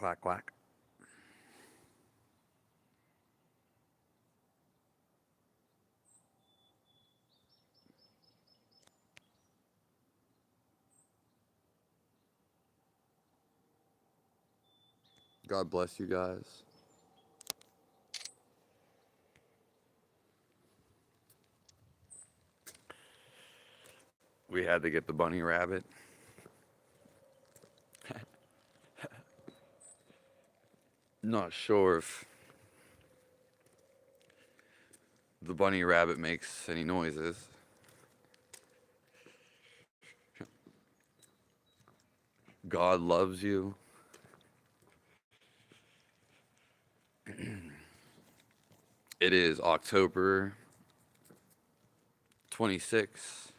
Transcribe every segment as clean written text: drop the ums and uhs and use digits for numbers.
Quack, quack. God bless you guys. We had to get the bunny rabbit. Not sure if the bunny rabbit makes any noises. God loves you. It is October 26th,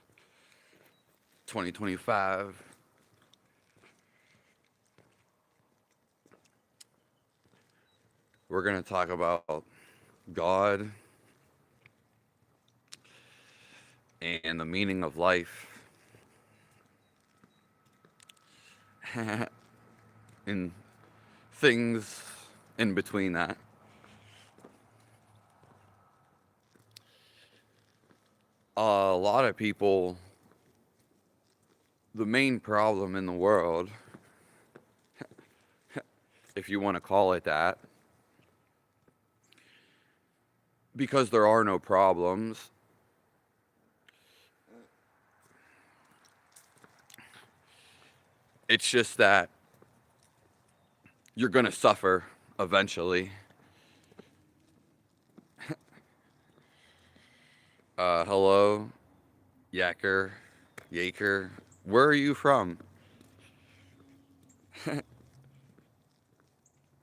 2025. We're going to talk about God and the meaning of life and things in between that. A lot of people, the main problem in the world, if you want to call it that, because there are no problems, it's just that you're going to suffer eventually. Hello, Yaker. Where are you from?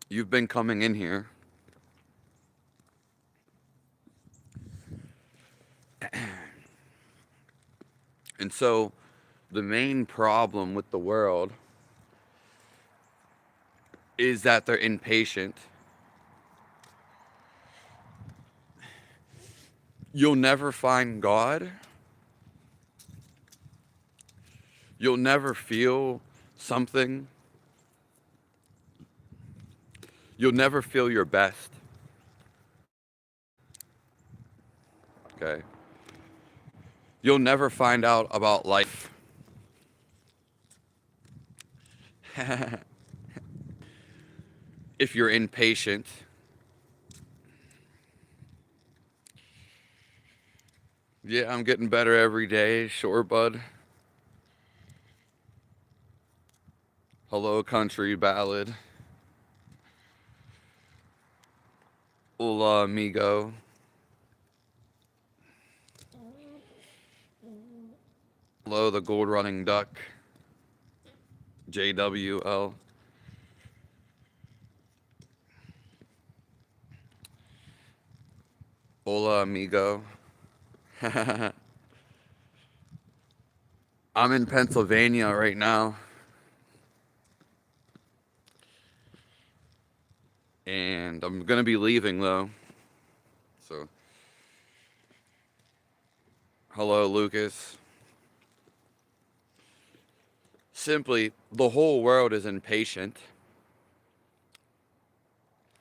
You've been coming in here. And so the main problem with the world is that they're impatient. You'll never find God. You'll never feel something. You'll never feel your best. Okay? You'll never find out about life. If you're impatient. Yeah, I'm getting better every day. Sure, bud. Hello, country ballad. Hola, amigo. Hello, the gold running duck. JWL. Hola, amigo. I'm in Pennsylvania right now. And I'm going to be leaving, though. So, hello, Lucas. Simply, the whole world is impatient.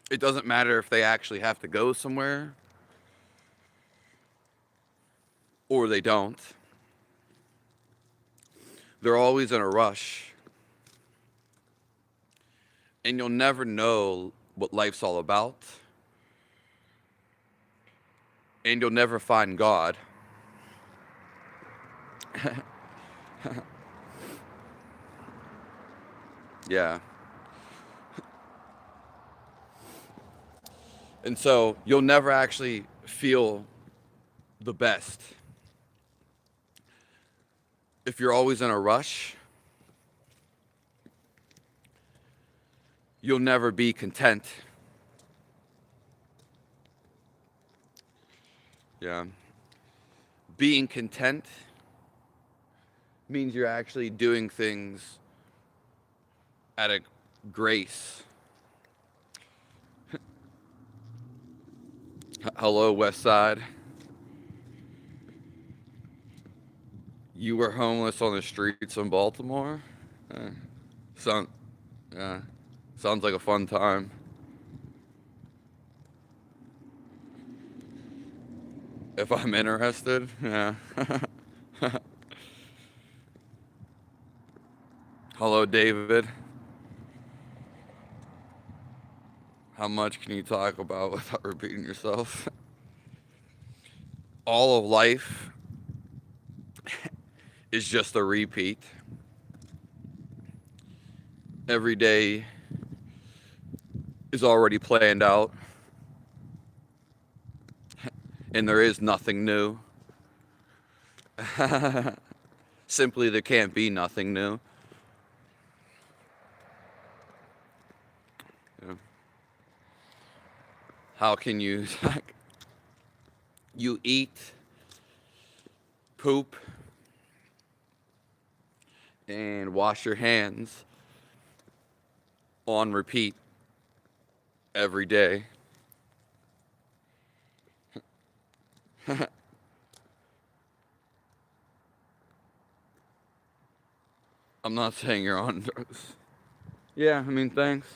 It doesn't matter if they actually have to go somewhere or they don't. They're always in a rush. And you'll never know what life's all about. And you'll never find God. Yeah. And so you'll never actually feel the best. If you're always in a rush, you'll never be content. Yeah. Being content means you're actually doing things at a grace. Hello, West Side. You were homeless on the streets in Baltimore? Uh, some, yeah. Sounds like a fun time. If I'm interested, yeah. Hello, David. How much can you talk about without repeating yourself? All of life is just a repeat. Every day is already planned out, and there is nothing new. Simply, there can't be nothing new. Yeah. How can you you eat, poop, and wash your hands on repeat every day? I'm not saying you're on drugs. Yeah, I mean, thanks.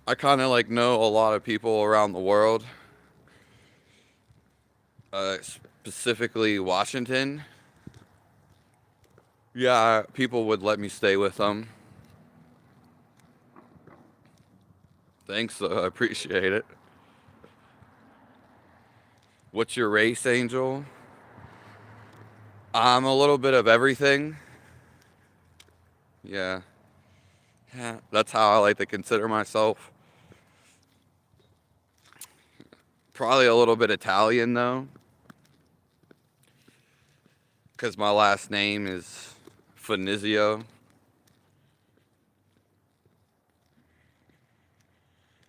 I kind of like know a lot of people around the world, specifically Washington. Yeah, people would let me stay with them. Thanks, I appreciate it. What's your race, Angel? I'm a little bit of everything. Yeah. Yeah, that's how I like to consider myself. Probably a little bit Italian, though, because my last name is Finizio.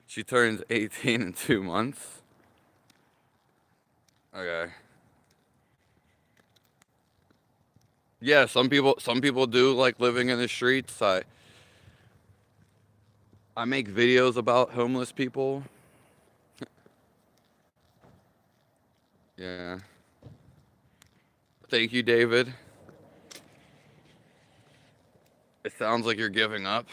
She turns 18 in 2 months. Okay. Yeah, some people do like living in the streets. I make videos about homeless people. Yeah. Thank you, David. It sounds like you're giving up.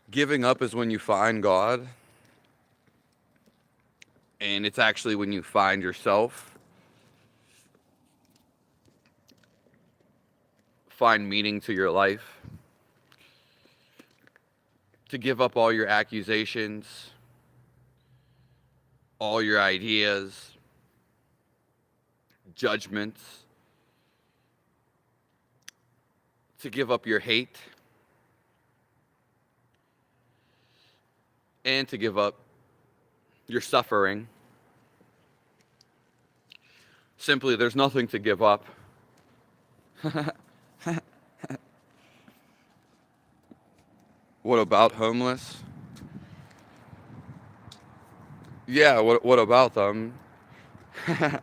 Giving up is when you find God, and it's actually when you find yourself, find meaning to your life, to give up all your accusations, all your ideas, judgments, to give up your hate, and to give up your suffering. Simply, there's nothing to give up. What about homeless? Yeah, what about them? I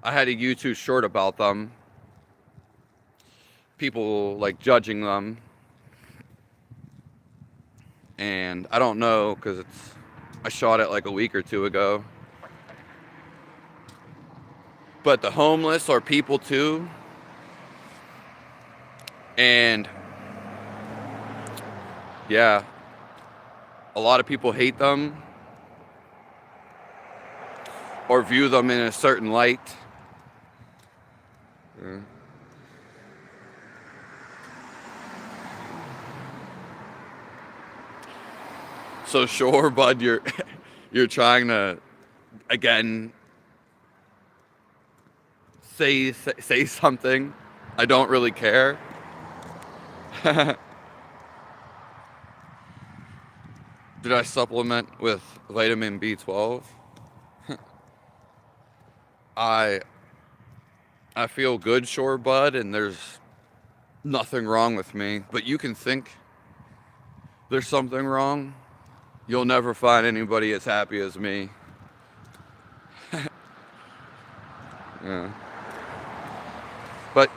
had a YouTube short about them. People like judging them. And I don't know, because I shot it like a week or two ago. But the homeless are people too. And yeah, a lot of people hate them or view them in a certain light. Yeah. So sure, bud, you're trying to again say something. I don't really care. Did I supplement with vitamin B12? I I feel good, sure, bud, and there's nothing wrong with me. But you can think there's something wrong. You'll never find anybody as happy as me. Yeah. But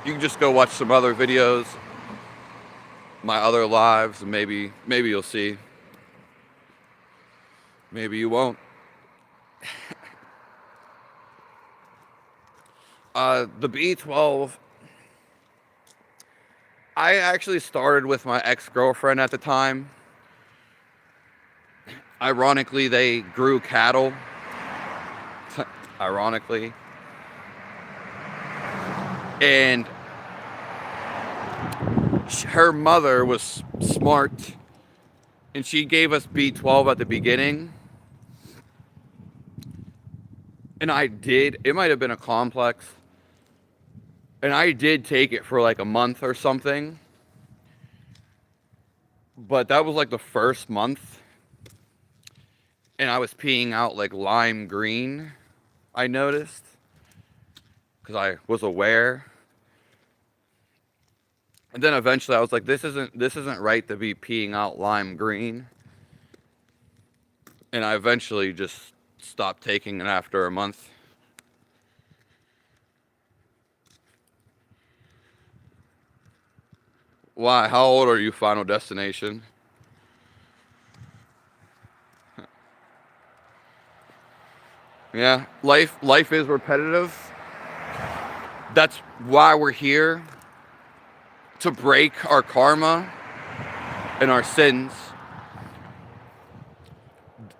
you can just go watch some other videos, my other lives, and maybe you'll see. Maybe you won't. The B12 I actually started with my ex-girlfriend at the time. Ironically, they grew cattle. Ironically. And her mother was smart, and she gave us B12 at the beginning. And I did. It might have been a complex. And I did take it for like a month or something. But that was like the first month. And I was peeing out like lime green, I noticed. Because I was aware. And then eventually I was like, this isn't right to be peeing out lime green. And I eventually just stopped taking it after a month. Why? How old are you, Final Destination? Yeah, life is repetitive. That's why we're here, to break our karma and our sins.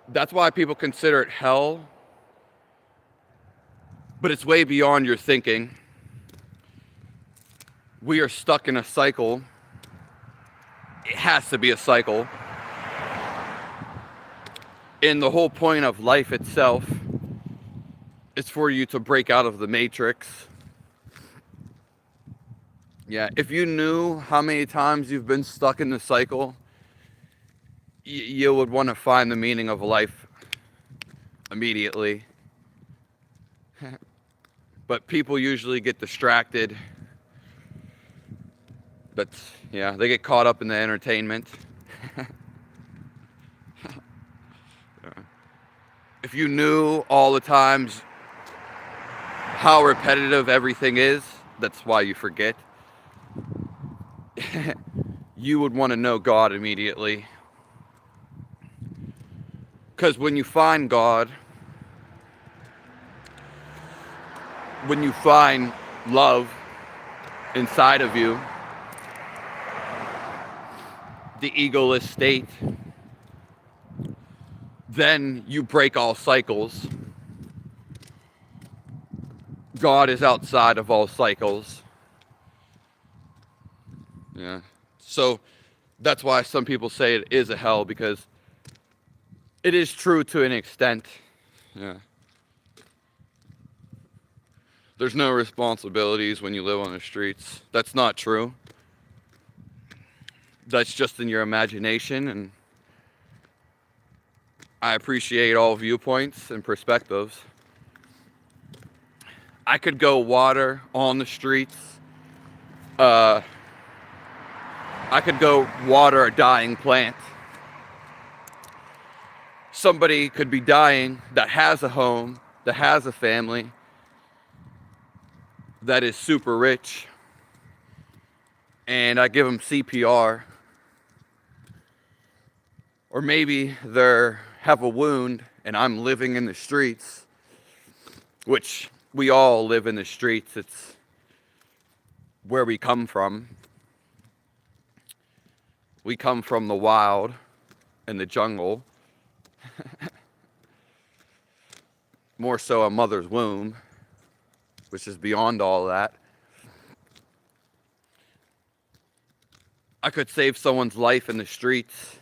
That's why people consider it hell. But it's way beyond your thinking. We are stuck in a cycle. It has to be a cycle. And the whole point of life itself is for you to break out of the matrix. Yeah, if you knew how many times you've been stuck in the cycle, you would want to find the meaning of life immediately. But people usually get distracted. Yeah, they get caught up in the entertainment. If you knew all the times how repetitive everything is, that's why you forget. You would want to know God immediately. Because when you find God, when you find love inside of you, the egoless state, then you break all cycles. God is outside of all cycles. Yeah. So that's why some people say it is a hell, because it is true to an extent. Yeah. There's no responsibilities when you live on the streets. That's not true. That's just in your imagination, and I appreciate all viewpoints and perspectives. I could go water on the streets. I could go water a dying plant. Somebody could be dying that has a home, that has a family, that is super rich, and I give them CPR. Or maybe they have a wound and I'm living in the streets, which we all live in the streets. It's where we come from. We come from the wild and the jungle. More so a mother's womb, which is beyond all that. I could save someone's life in the streets,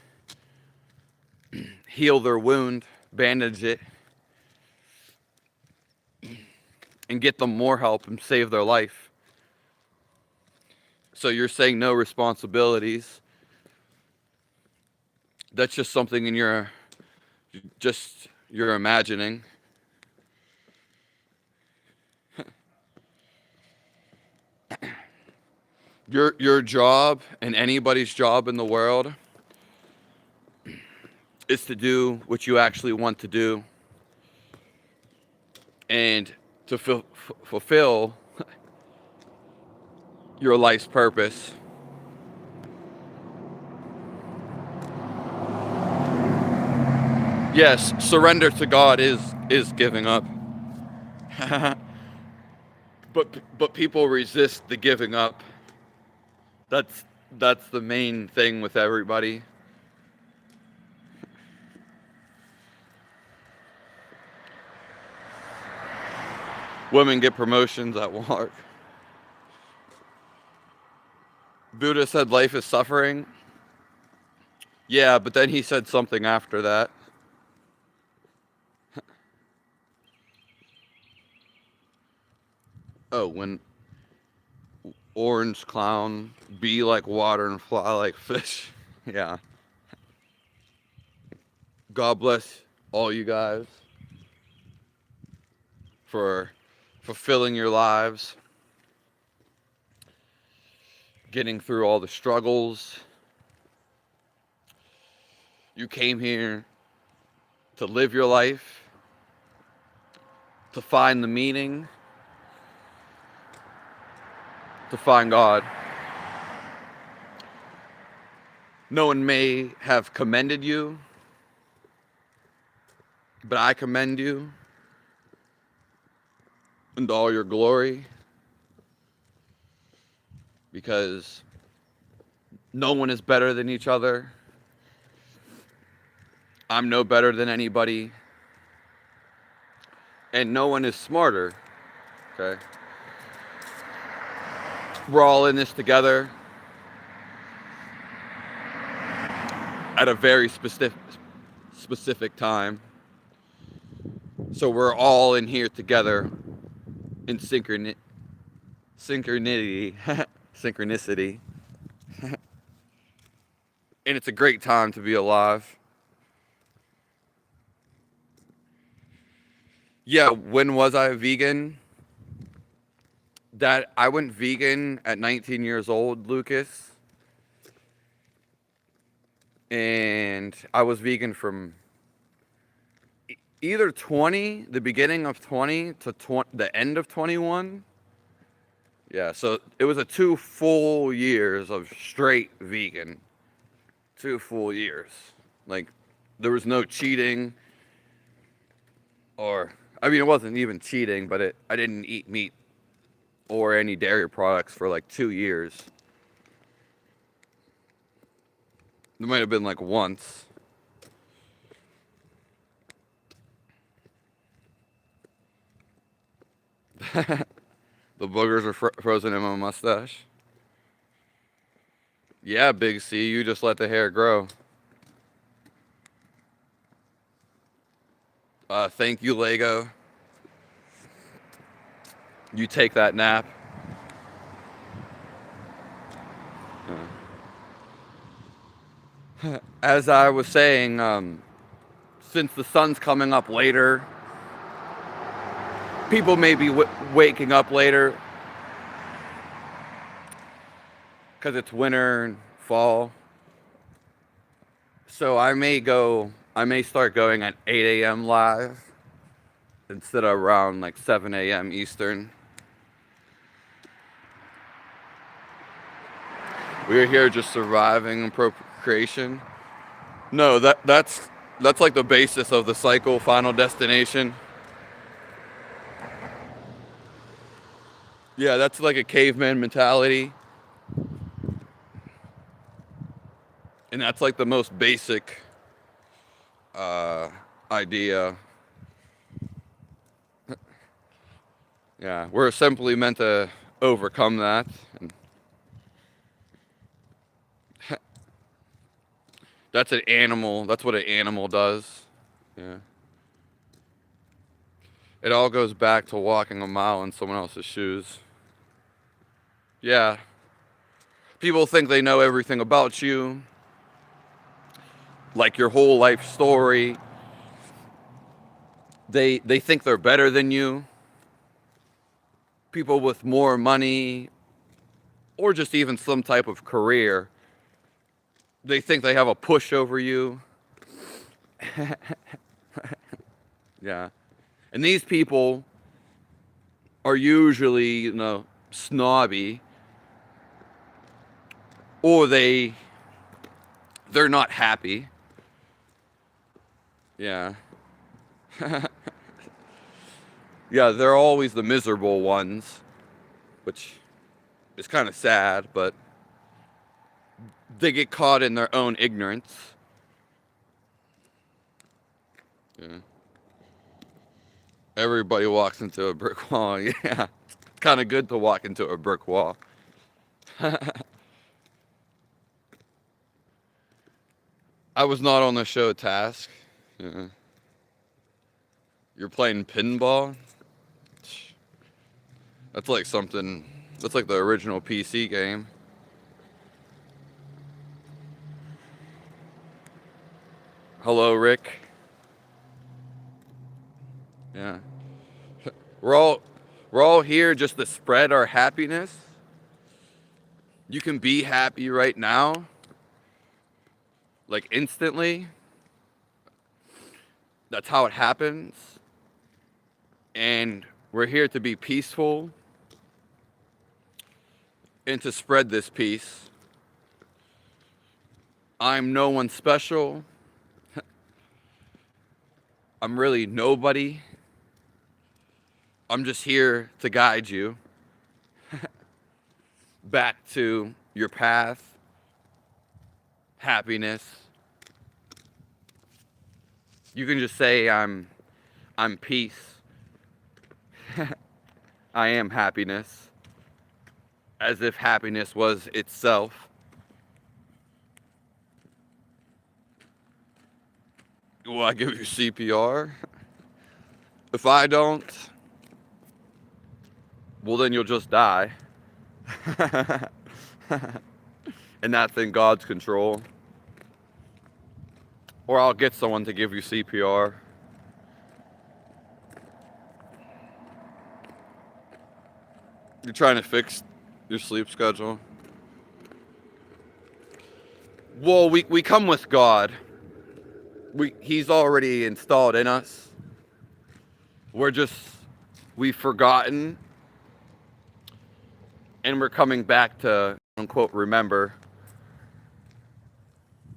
heal their wound, bandage it, and get them more help and save their life. So you're saying no responsibilities. That's just something in your imagining. Your job and anybody's job in the world is to do what you actually want to do, and to fulfill your life's purpose. Yes, surrender to God is giving up. But people resist the giving up. That's that's the main thing with everybody. Women get promotions at work. Buddha said life is suffering. Yeah, but then he said something after that. Oh, when orange clown, be like water and fly like fish. Yeah. God bless all you guys for fulfilling your lives, getting through all the struggles. You came here to live your life, to find the meaning, to find God. No one may have commended you, but I commend you into all your glory, because no one is better than each other. I'm no better than anybody, and no one is smarter. Okay? We're all in this together at a very specific time. So we're all in here together in synchronicity. Synchronicity. And it's a great time to be alive. Yeah, when was I a vegan? That I went vegan at 19 years old, Lucas. And I was vegan from either 20, the beginning of 20 to the end of 21. Yeah, so it was a 2 full years of straight vegan. 2 full years. Like, there was no cheating, or, I mean, it wasn't even cheating, but I didn't eat meat or any dairy products for like 2 years. There might have been like once. The boogers are frozen in my mustache. Yeah, Big C, you just let the hair grow. Thank you, Lego. You take that nap. As I was saying, since the sun's coming up later, people may be waking up later because it's winter and fall. So I may start going at 8 a.m. live instead of around like 7 a.m. Eastern. We're here just surviving and procreation. No, that's like the basis of the cycle, Final Destination. Yeah, that's like a caveman mentality. And that's like the most basic idea. Yeah, we're simply meant to overcome that. And that's an animal. That's what an animal does. Yeah. It all goes back to walking a mile in someone else's shoes. Yeah. People think they know everything about you, like your whole life story. They think they're better than you. People with more money or just even some type of career, they think they have a push over you. Yeah. And these people are usually, snobby, or they're not happy. Yeah. Yeah, they're always the miserable ones, which is kind of sad, but they get caught in their own ignorance. Yeah. Everybody walks into a brick wall. Yeah. It's kind of good to walk into a brick wall. I was not on the show Task. Yeah. You're playing pinball? That's like something, that's like the original PC game. Hello, Rick. Yeah. We're all here just to spread our happiness. You can be happy right now, like instantly. That's how it happens. And we're here to be peaceful and to spread this peace. I'm no one special. I'm really nobody. I'm just here to guide you back to your path, happiness. You can just say I'm peace. I am happiness. As if happiness was itself. Will I give you CPR? If I don't, well then you'll just die. And that's in God's control. Or I'll get someone to give you CPR. You're trying to fix your sleep schedule? Well, we come with God. He's already installed in us. We've forgotten. And we're coming back to, unquote, remember.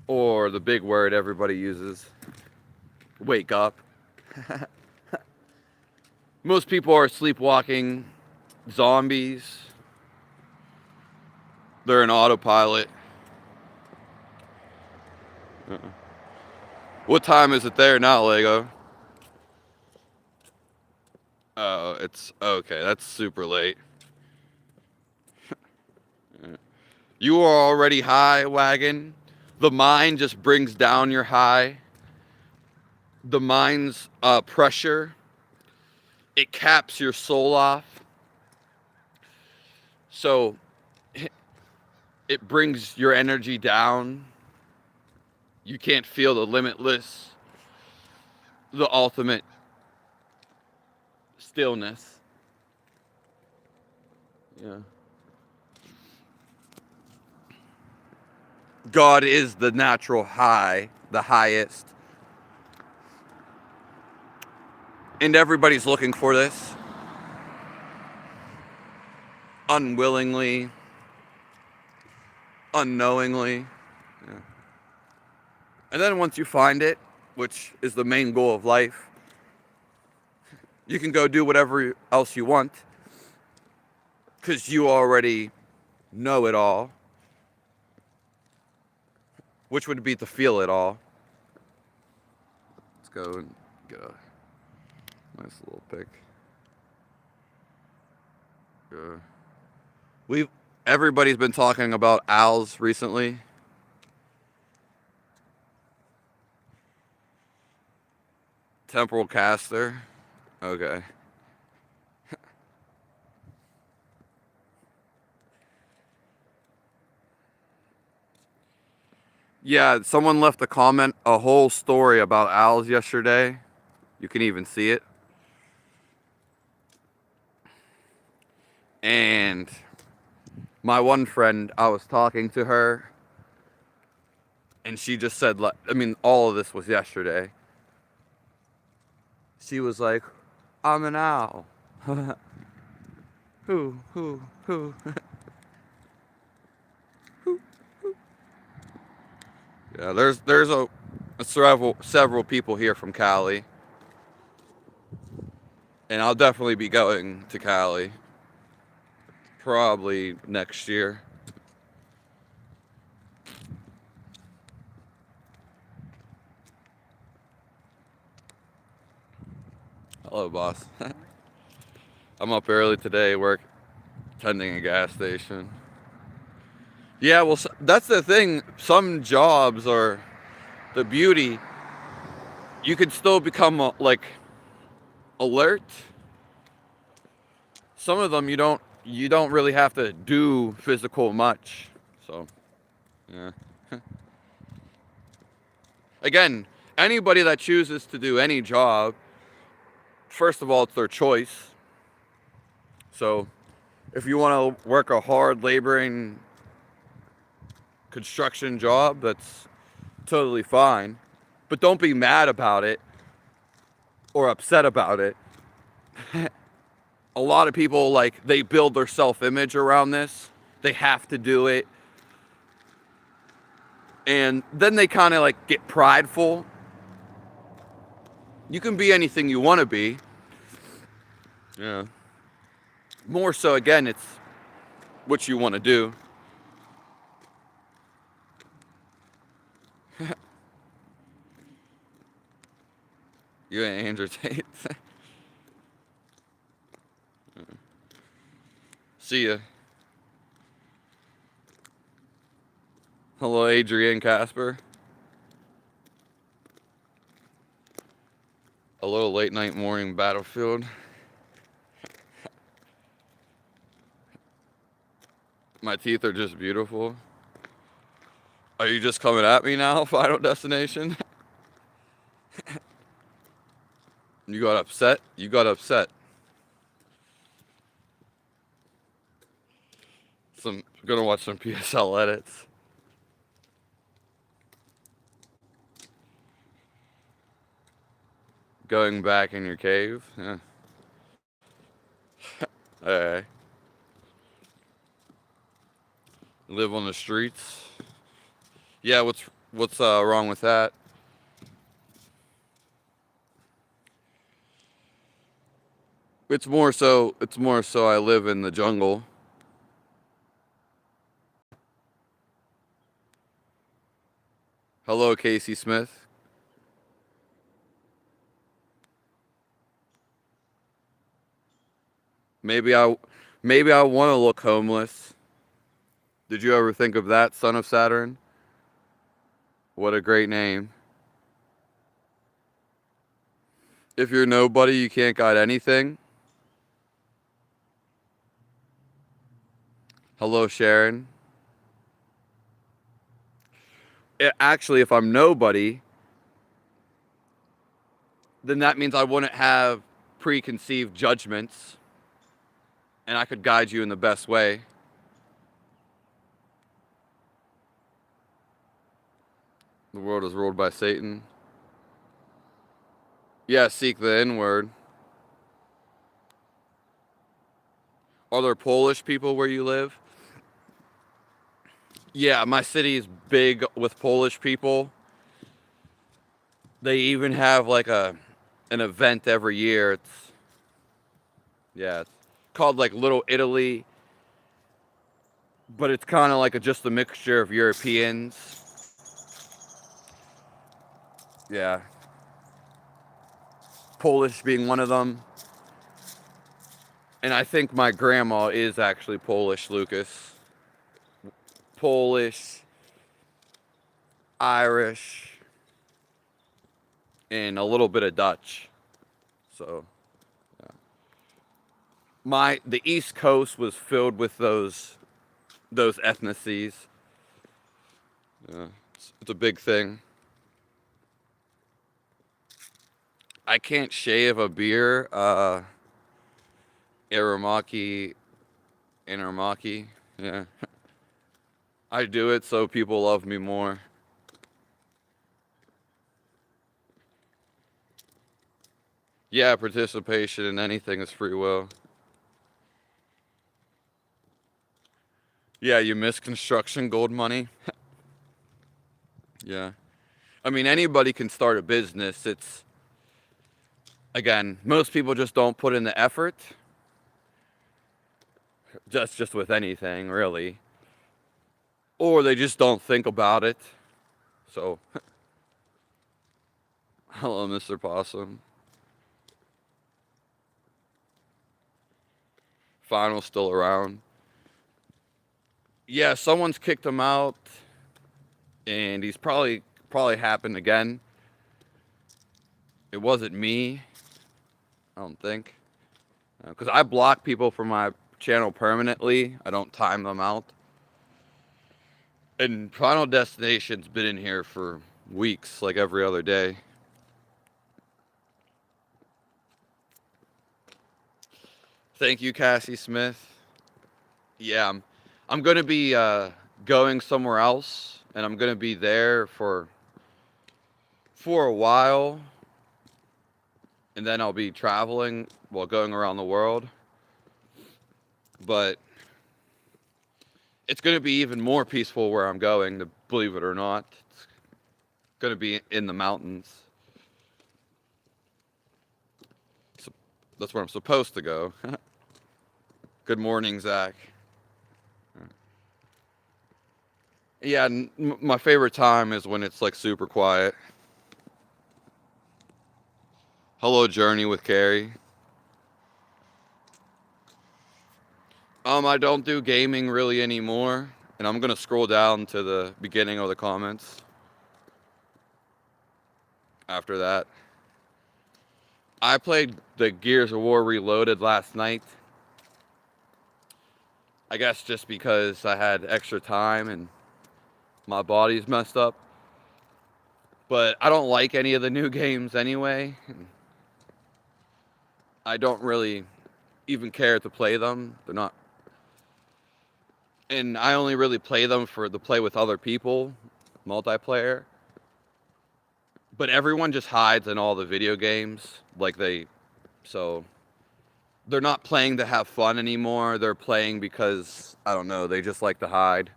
Or the big word everybody uses, wake up. Most people are sleepwalking zombies. They're in autopilot. What time is it there now, Lego? Oh, it's okay. That's super late. You are already high, wagon. The mind just brings down your high. The mind's pressure, it caps your soul off. So it brings your energy down. You can't feel the limitless, the ultimate stillness. Yeah. God is the natural high, the highest. And everybody's looking for this. Unwillingly, unknowingly. Yeah. And then once you find it, which is the main goal of life, you can go do whatever else you want. Because you already know it all. Which would be to feel it all. Let's go and get a nice little pic. Everybody's been talking about owls recently. Temporal caster. Okay. Yeah, someone left a comment, a whole story about owls yesterday. You can even see it. And my one friend, I was talking to her, and she just said, all of this was yesterday. She was like, I'm an owl. Who? Yeah, there's several people here from Cali. And I'll definitely be going to Cali. Probably next year. Hello, boss. I'm up early today, tending a gas station. Yeah, well, that's the thing. Some jobs are the beauty. You could still become like alert. Some of them you don't really have to do physical much. So, yeah. Again, anybody that chooses to do any job, first of all, it's their choice. So, if you want to work a hard laboring construction job, that's totally fine. But don't be mad about it or upset about it. A lot of people, like, they build their self-image around this. They have to do it. And then they kind of like get prideful. You can be anything you want to be. Yeah. More so, again, it's what you want to do. You ain't Andrew Tate. See ya. Hello, Adrian Casper. Hello, late night morning battlefield. My teeth are just beautiful. Are you just coming at me now, Final Destination? You got upset? You got upset. Gonna watch some PSL edits. Going back in your cave? Yeah. Alright. Live on the streets? Yeah, what's wrong with that? It's more so I live in the jungle. Hello, Casey Smith. Maybe I want to look homeless. Did you ever think of that, Son of Saturn? What a great name. If you're nobody, you can't got anything. Hello, Sharon. Actually, if I'm nobody, then that means I wouldn't have preconceived judgments and I could guide you in the best way. The world is ruled by Satan. Yeah, seek the inward. Are there Polish people where you live? Yeah, my city is big with Polish people. They even have like an event every year. It's called like Little Italy, but it's kind of like just a mixture of Europeans. Yeah. Polish being one of them. And I think my grandma is actually Polish, Lucas. Polish, Irish, and a little bit of Dutch. So, yeah. The East Coast was filled with those ethnicities. Yeah, it's a big thing. I can't shave a beer. Aramaki, yeah. I do it so people love me more. Yeah, participation in anything is free will. Yeah, you miss construction gold money. Yeah. I mean, anybody can start a business. Again, most people just don't put in the effort. Just with anything, really. Or they just don't think about it. So, hello, Mr. Possum. final's still around. Yeah, someone's kicked him out, and he's probably happened again. It wasn't me, I don't think, because I block people from my channel permanently. I don't time them out. And Final Destination's been in here for weeks, like every other day. Thank you, Cassie Smith. Yeah, I'm going to be going somewhere else, and I'm going to be there for a while, and then I'll be traveling while going around the world. But it's going to be even more peaceful where I'm going, believe it or not. It's going to be in the mountains. So that's where I'm supposed to go. Good morning, Zach. Yeah, my favorite time is when it's like super quiet. Hello, Journey with Carrie. I don't do gaming really anymore, and I'm gonna scroll down to the beginning of the comments after that. I played the Gears of War Reloaded last night. I guess just because I had extra time and my body's messed up. But I don't like any of the new games anyway. I don't really even care to play them. They're not. And I only really play them for the play with other people, multiplayer. But everyone just hides in all the video games. So they're not playing to have fun anymore. They're playing because, I don't know, they just like to hide.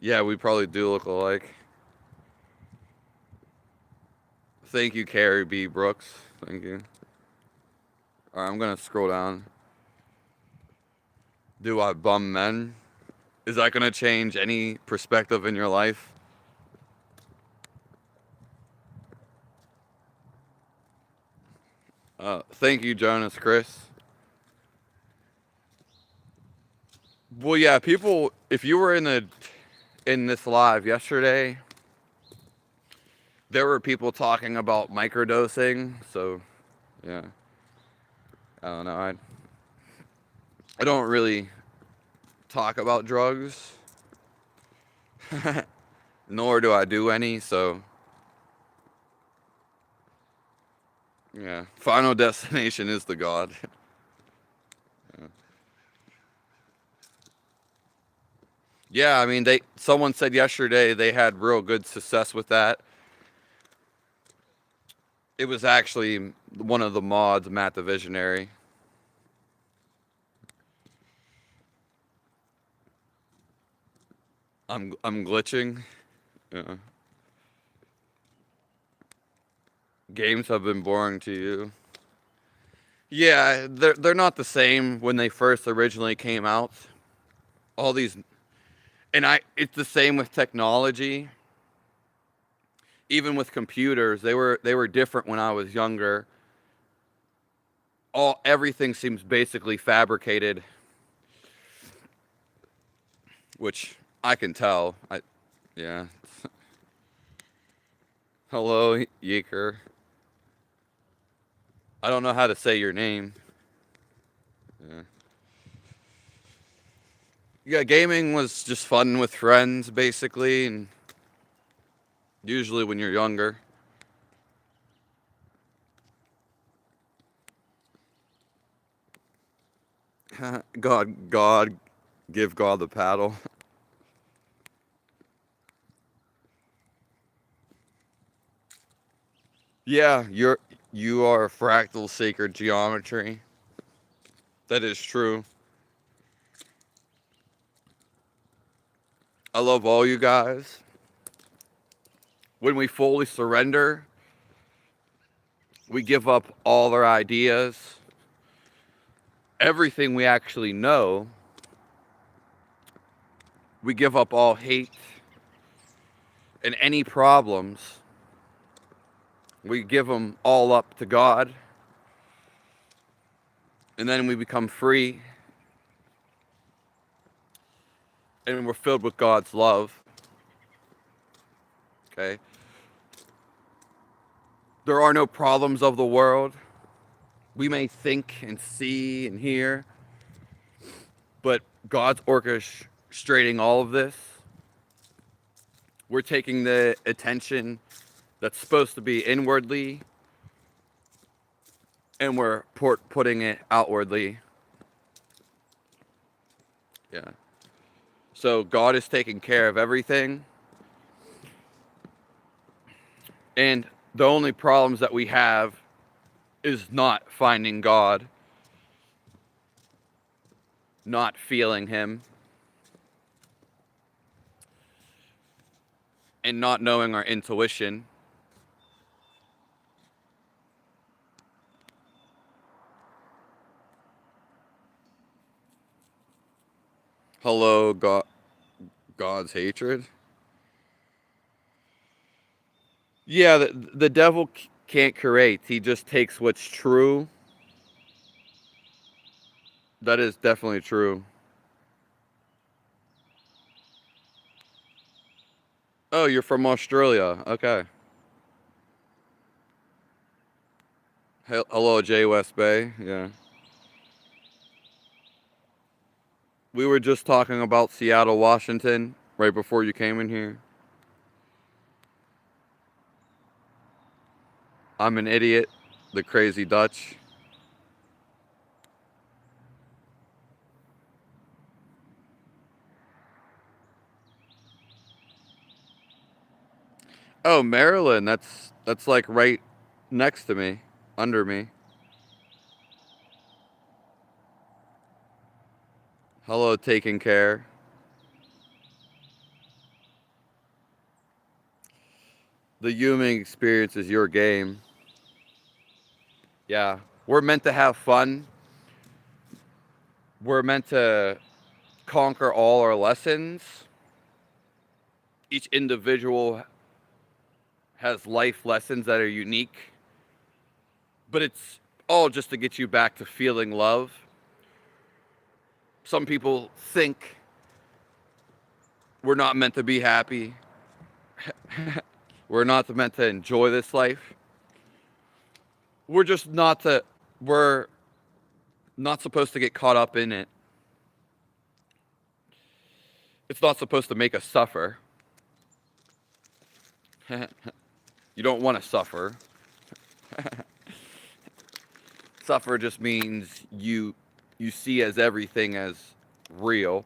Yeah, we probably do look alike. Thank you, Carrie B. Brooks. Thank you. Alright, I'm gonna scroll down. Do I bum men? Is that gonna change any perspective in your life? Thank you, Jonas Chris. Well, yeah, people, if you were in this live yesterday, there were people talking about microdosing, so yeah. I don't know. I don't really talk about drugs. Nor do I do any, so yeah. Final Destination is the god. Yeah, I mean, someone said yesterday they had real good success with that. It was actually one of the mods, Matt the Visionary. I'm glitching. Yeah. Games have been boring to you. Yeah, they're not the same when they first originally came out. All these, and it's the same with technology. Even with computers, they were different when I was younger. Everything seems basically fabricated, which I can tell. Yeah. Hello, Yeaker. I don't know how to say your name. Yeah. Yeah, gaming was just fun with friends, basically, and usually when you're younger. God, give God the paddle. Yeah, you are fractal sacred geometry. That is true. I love all you guys. When we fully surrender, we give up all our ideas, everything we actually know. We give up all hate and any problems. We give them all up to God. And then we become free, and we're filled with God's love. Okay? There are no problems of the world. We may think and see and hear, but God's orchestrating all of this. We're taking the attention that's supposed to be inwardly, and we're putting it outwardly. Yeah. So God is taking care of everything. And the only problems that we have is not finding God, not feeling Him, and not knowing our intuition. Hello, God's hatred. Yeah, the devil can't create. He just takes what's true. That is definitely true. Oh, you're from Australia. Okay. Hello, J. West Bay. Yeah. We were just talking about Seattle, Washington, right before you came in here. I'm an idiot. The crazy Dutch. Oh, Maryland. That's like right next to me, under me. Hello, taking care. The human experience is your game. Yeah. We're meant to have fun. We're meant to conquer all our lessons. Each individual has life lessons that are unique. But it's all just to get you back to feeling love. Some people think we're not meant to be happy. We're not meant to enjoy this life. We're not supposed to get caught up in it. It's not supposed to make us suffer. You don't want to suffer. Suffer just means you see as everything as real.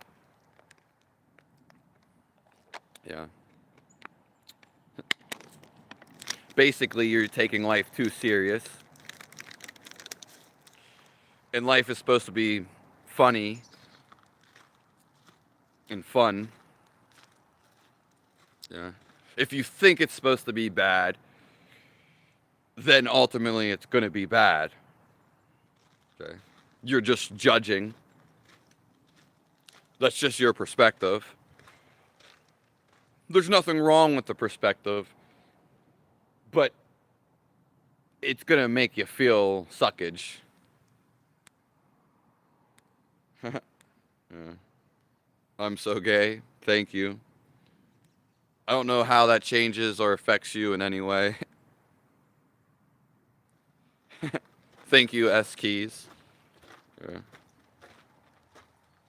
Yeah. Basically, you're taking life too serious. And life is supposed to be funny and fun. Yeah. If you think it's supposed to be bad, then ultimately it's going to be bad. Okay. You're just judging. That's just your perspective. There's nothing wrong with the perspective, but it's going to make you feel suckage. Yeah. I'm so gay. Thank you. I don't know how that changes or affects you in any way. Thank you, S Keys. Yeah.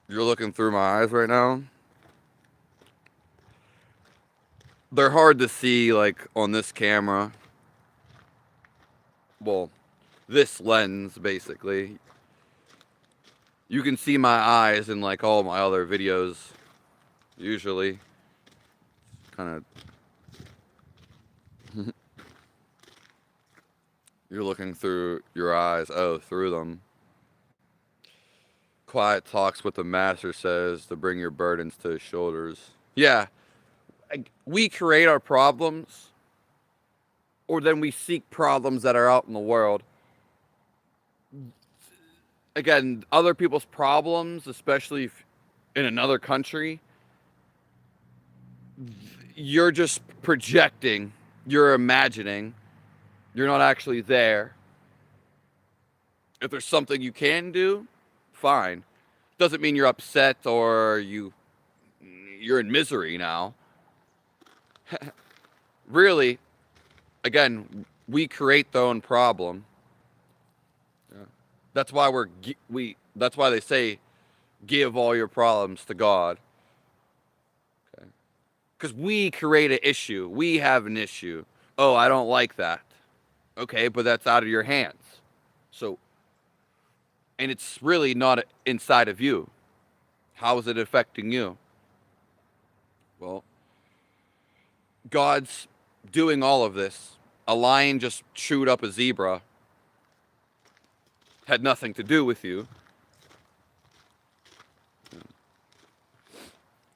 You're looking through my eyes right now. They're hard to see, like, on this camera. Well, this lens, basically. You can see my eyes in, like, all my other videos, usually. Kind of... You're looking through your eyes. Oh, through them. Quiet talks with the master says to bring your burdens to his shoulders. Yeah. We create our problems, or then we seek problems that are out in the world. Again, other people's problems, especially in another country, you're just projecting, you're imagining, you're not actually there. If there's something you can do, fine. Doesn't mean you're upset or you're in misery now. Really, again, we create the own problem. Yeah. That's why that's why they say give all your problems to God. Okay. Because we create an issue. We have an issue. Oh, I don't like that. Okay, but that's out of your hands. So, and it's really not inside of you. How is it affecting you? Well, God's doing all of this. A lion just chewed up a zebra. Had nothing to do with you.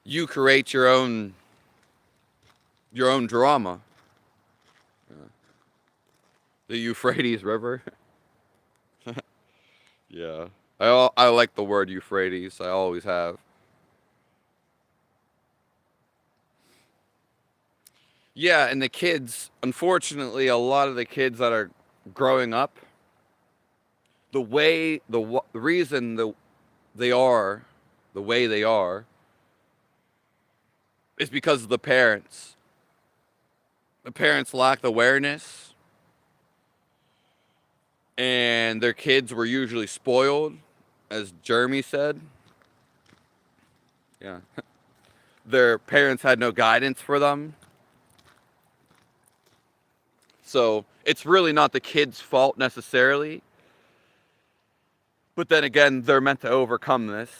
You create your own drama. The Euphrates River. Yeah. I like the word Euphrates. I always have. Yeah, and the kids, unfortunately, a lot of the kids that are growing up, the reason they are the way they are is because of the parents. The parents lacked awareness, and their kids were usually spoiled, as Jeremy said. Yeah. Their parents had no guidance for them. So it's really not the kids' fault necessarily. But then again, they're meant to overcome this.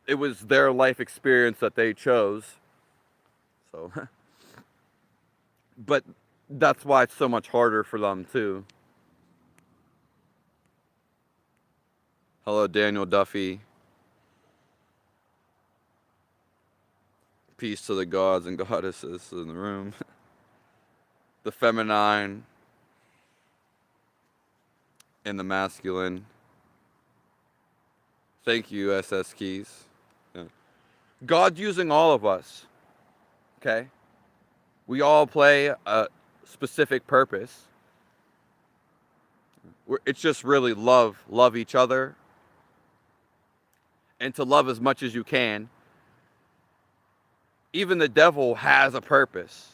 It was their life experience that they chose. So, but that's why it's so much harder for them too. Hello, Daniel Duffy. Peace to the gods and goddesses in the room. The feminine and the masculine. Thank you, SS Keys. Yeah. God's using all of us. Okay? We all play a specific purpose. It's just really love each other, and to love as much as you can. Even the devil has a purpose.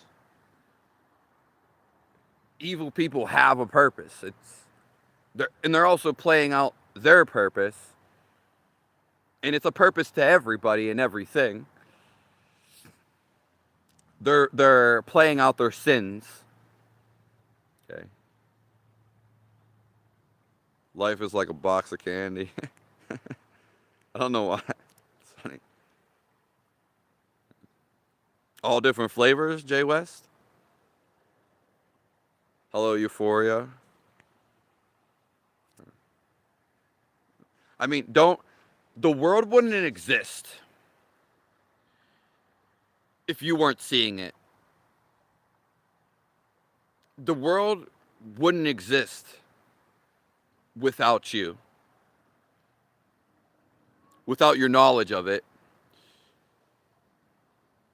Evil people have a purpose. They're also playing out their purpose, and it's a purpose to everybody and everything. They're playing out their sins. Okay. Life is like a box of candy. I don't know why. It's funny. All different flavors, Jay West. Hello, Euphoria. I mean, the world wouldn't exist if you weren't seeing it. The world wouldn't exist without you. Without your knowledge of it.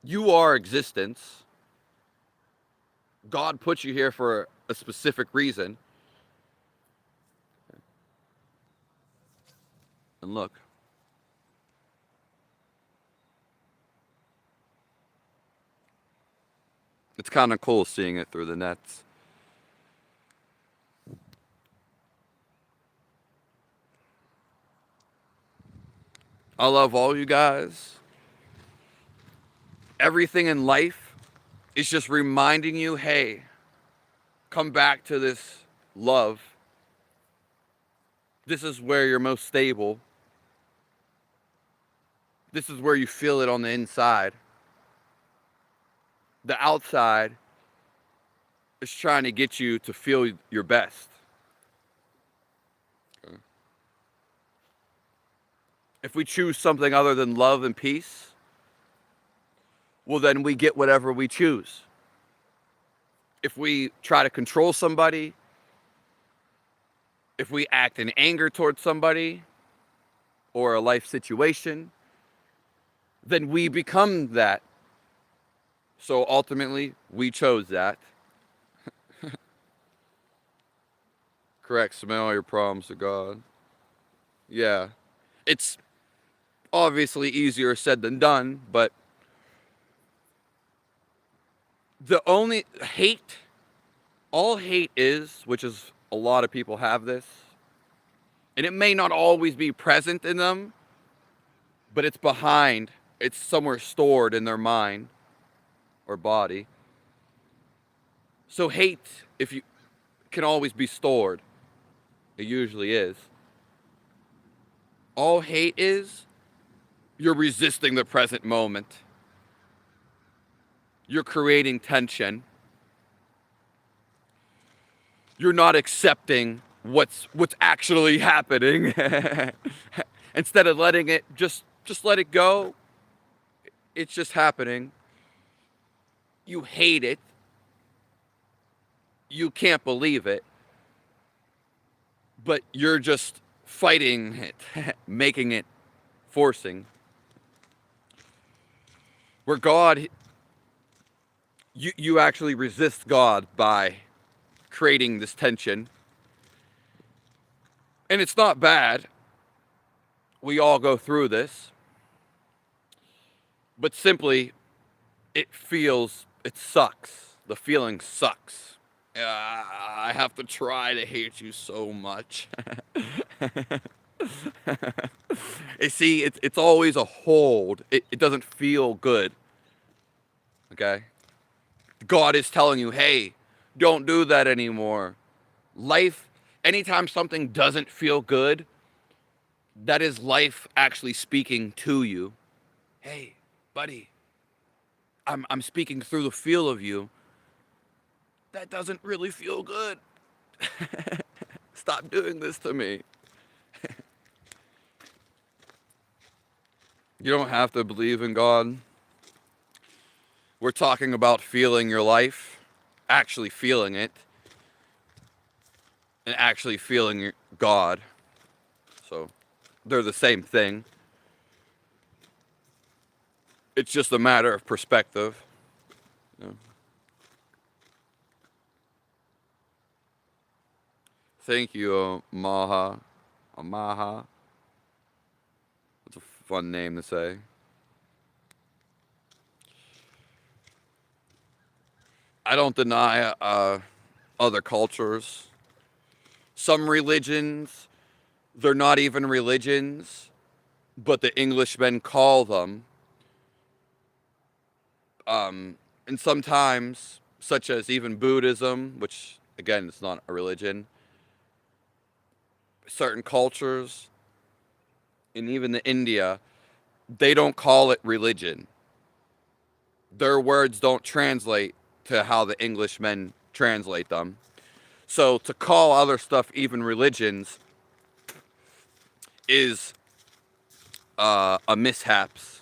You are existence. God put you here for a specific reason. And look. It's kind of cool seeing it through the nets. I love all you guys. Everything in life is just reminding you, hey, come back to this love. This is where you're most stable. This is where you feel it on the inside. The outside is trying to get you to feel your best. Okay. If we choose something other than love and peace, well, then we get whatever we choose. If we try to control somebody, if we act in anger towards somebody or a life situation, then we become that. So ultimately, we chose that. correct smell your problems to God. Yeah. It's obviously easier said than done, but the only hate, all hate is, which is a lot of people have this, and it may not always be present in them, but it's behind, it's somewhere stored in their mind or body. So hate, if you can always be stored, it usually is. All hate is, you're resisting the present moment. You're creating tension. You're not accepting what's actually happening. Instead of letting it just let it go. It's just happening. You hate it. You can't believe it. But you're just fighting it, making it, forcing. Where God, you actually resist God by creating this tension. And it's not bad. We all go through this. But simply, it sucks. The feeling sucks. I have to try to hate you so much. You see, it's always a hold. It doesn't feel good. Okay? God is telling you, hey, don't do that anymore. Life, anytime something doesn't feel good, that is life actually speaking to you. Hey, buddy, I'm speaking through the feel of you. That doesn't really feel good. Stop doing this to me. You don't have to believe in God. We're talking about feeling your life, actually feeling it, and actually feeling God. So they're the same thing. It's just a matter of perspective. You know? Thank you, Amaha. That's a fun name to say. I don't deny other cultures. Some religions, they're not even religions, but the Englishmen call them. And sometimes, such as even Buddhism, which again, it's not a religion, certain cultures, and even the India, they don't call it religion. Their words don't translate to how the Englishmen translate them. So to call other stuff even religions is a mishaps.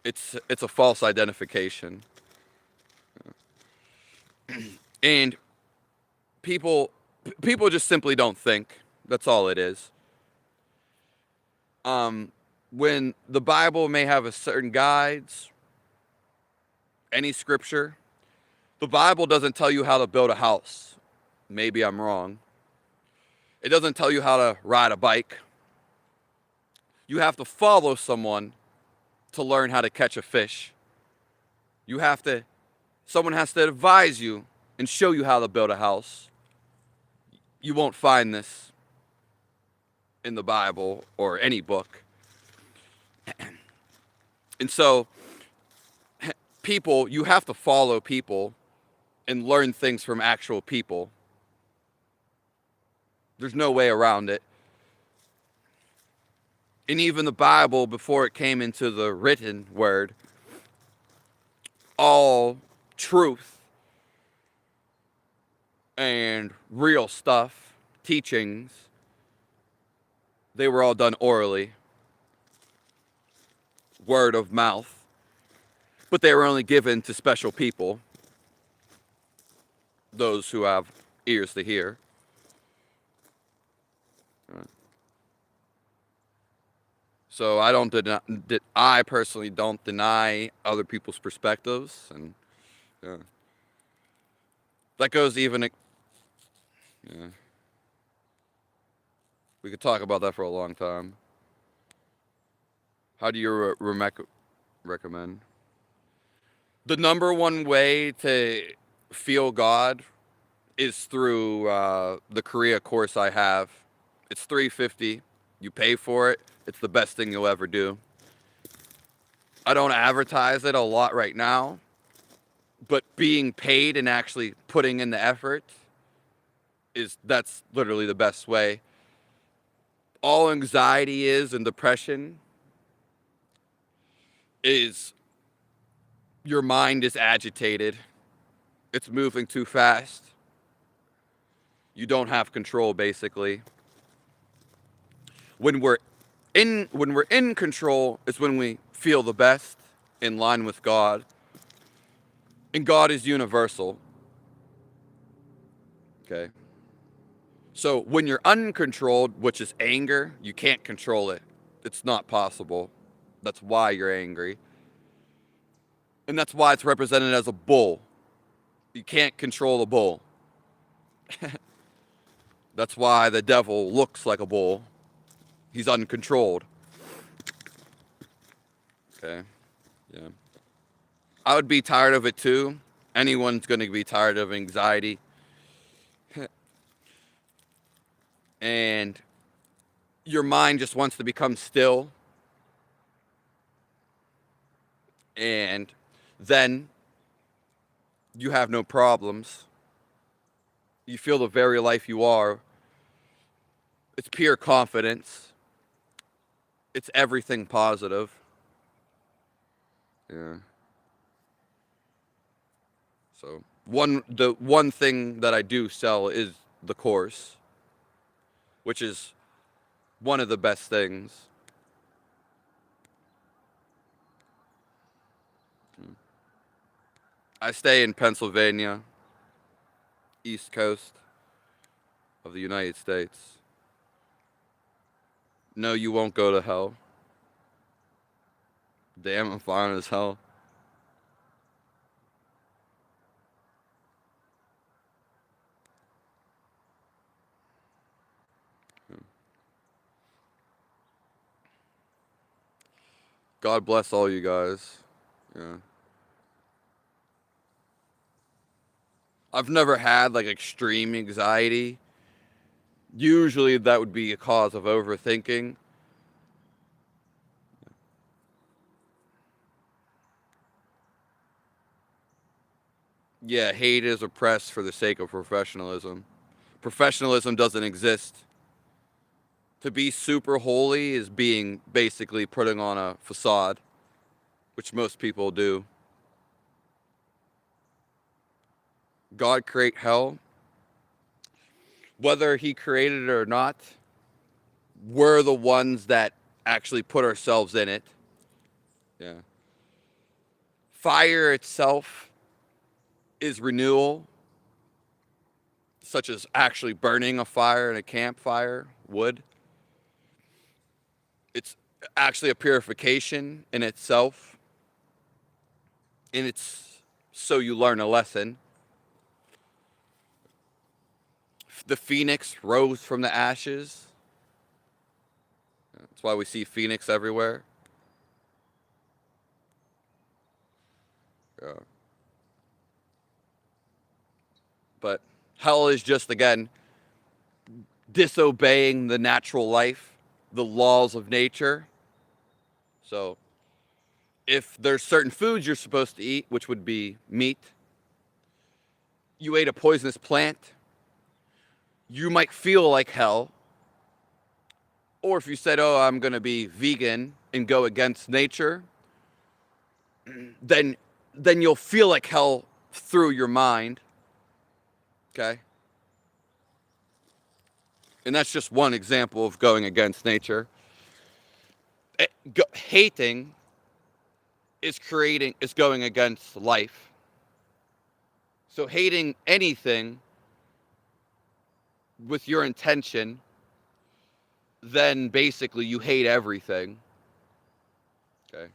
It's a false identification. And people just simply don't think. That's all it is. When the Bible may have a certain guides, any scripture, the Bible doesn't tell you how to build a house. Maybe I'm wrong. It doesn't tell you how to ride a bike. You have to follow someone to learn how to catch a fish. Someone has to advise you and show you how to build a house. You won't find this in the Bible or any book. And so, you have to follow people and learn things from actual people. There's no way around it. And even the Bible, before it came into the written word, all truth and real stuff, teachings, they were all done orally, word of mouth, but they were only given to special people, those who have ears to hear. So I personally don't deny other people's perspectives, and that goes even, Yeah. We could talk about that for a long time. How do you recommend? The number one way to feel God is through the Kriya course I have. It's $350. You pay for it. It's the best thing you'll ever do. I don't advertise it a lot right now, but being paid and actually putting in the effort that's literally the best way. All anxiety is and depression is your mind is agitated. It's moving too fast. You don't have control, basically. When we're in control is when we feel the best, in line with God. And God is universal. Okay. So when you're uncontrolled, which is anger, you can't control it. It's not possible. That's why you're angry. And that's why it's represented as a bull. You can't control the bull. That's why the devil looks like a bull. He's uncontrolled. Okay. Yeah. I would be tired of it too. Anyone's going to be tired of anxiety. And your mind just wants to become still. And then you have no problems. You feel the very life you are. It's pure confidence. It's everything positive. Yeah. So the one thing that I do sell is the course, which is one of the best things. I stay in Pennsylvania, East Coast of the United States. No, you won't go to hell. Damn, I'm fine as hell. God bless all you guys. Yeah. I've never had like extreme anxiety. Usually that would be a cause of overthinking. Yeah, hate is oppressed for the sake of professionalism. Professionalism doesn't exist. To be super holy is being basically putting on a facade, which most people do. God create hell. Whether he created it or not, we're the ones that actually put ourselves in it. Yeah. Fire itself is renewal, such as actually burning a fire in a campfire, wood. It's actually a purification in itself. And it's so you learn a lesson. The phoenix rose from the ashes. That's why we see phoenix everywhere. Yeah. But hell is just, again, disobeying the natural life, the laws of nature. So if there's certain foods you're supposed to eat, which would be meat, you ate a poisonous plant, you might feel like hell. Or if you said, oh, I'm going to be vegan and go against nature, then you'll feel like hell through your mind. Okay? And that's just one example of going against nature. Hating is going against life. So hating anything with your intention, then basically you hate everything. Okay.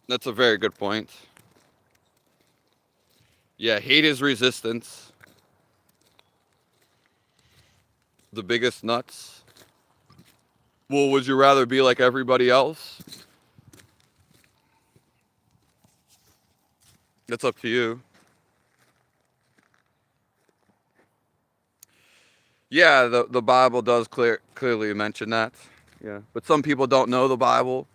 That's a very good point. Yeah, hate is resistance. The biggest nuts? Well, would you rather be like everybody else? That's up to you. Yeah, the Bible does clearly mention that. Yeah, but some people don't know the Bible.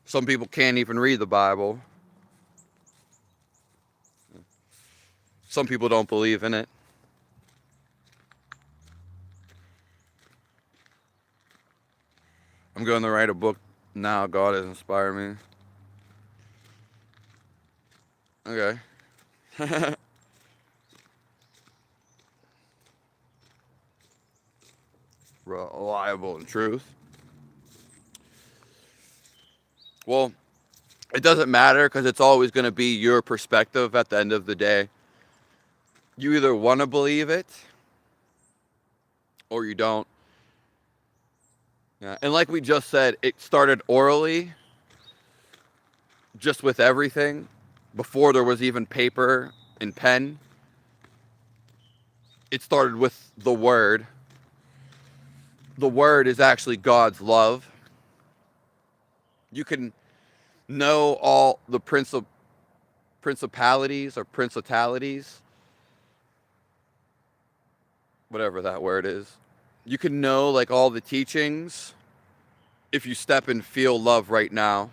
Some people can't even read the Bible. Some people don't believe in it. I'm going to write a book now. God has inspired me. Okay. Reliable and truth. Well, it doesn't matter because it's always going to be your perspective at the end of the day. You either want to believe it or you don't. Yeah. And like we just said, it started orally, just with everything, before there was even paper and pen. It started with the Word. The Word is actually God's love. You can know all the principalities or principalities, whatever that word is. You can know like all the teachings if you step and feel love right now.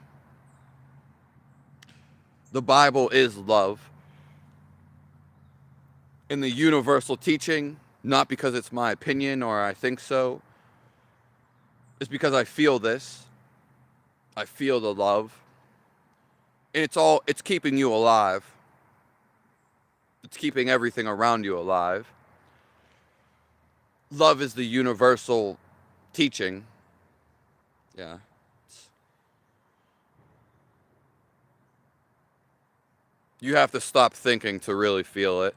The Bible is love. In the universal teaching, not because it's my opinion or I think so, it's because I feel this. I feel the love. And it's keeping you alive. It's keeping everything around you alive. Love is the universal teaching. Yeah. You have to stop thinking to really feel it.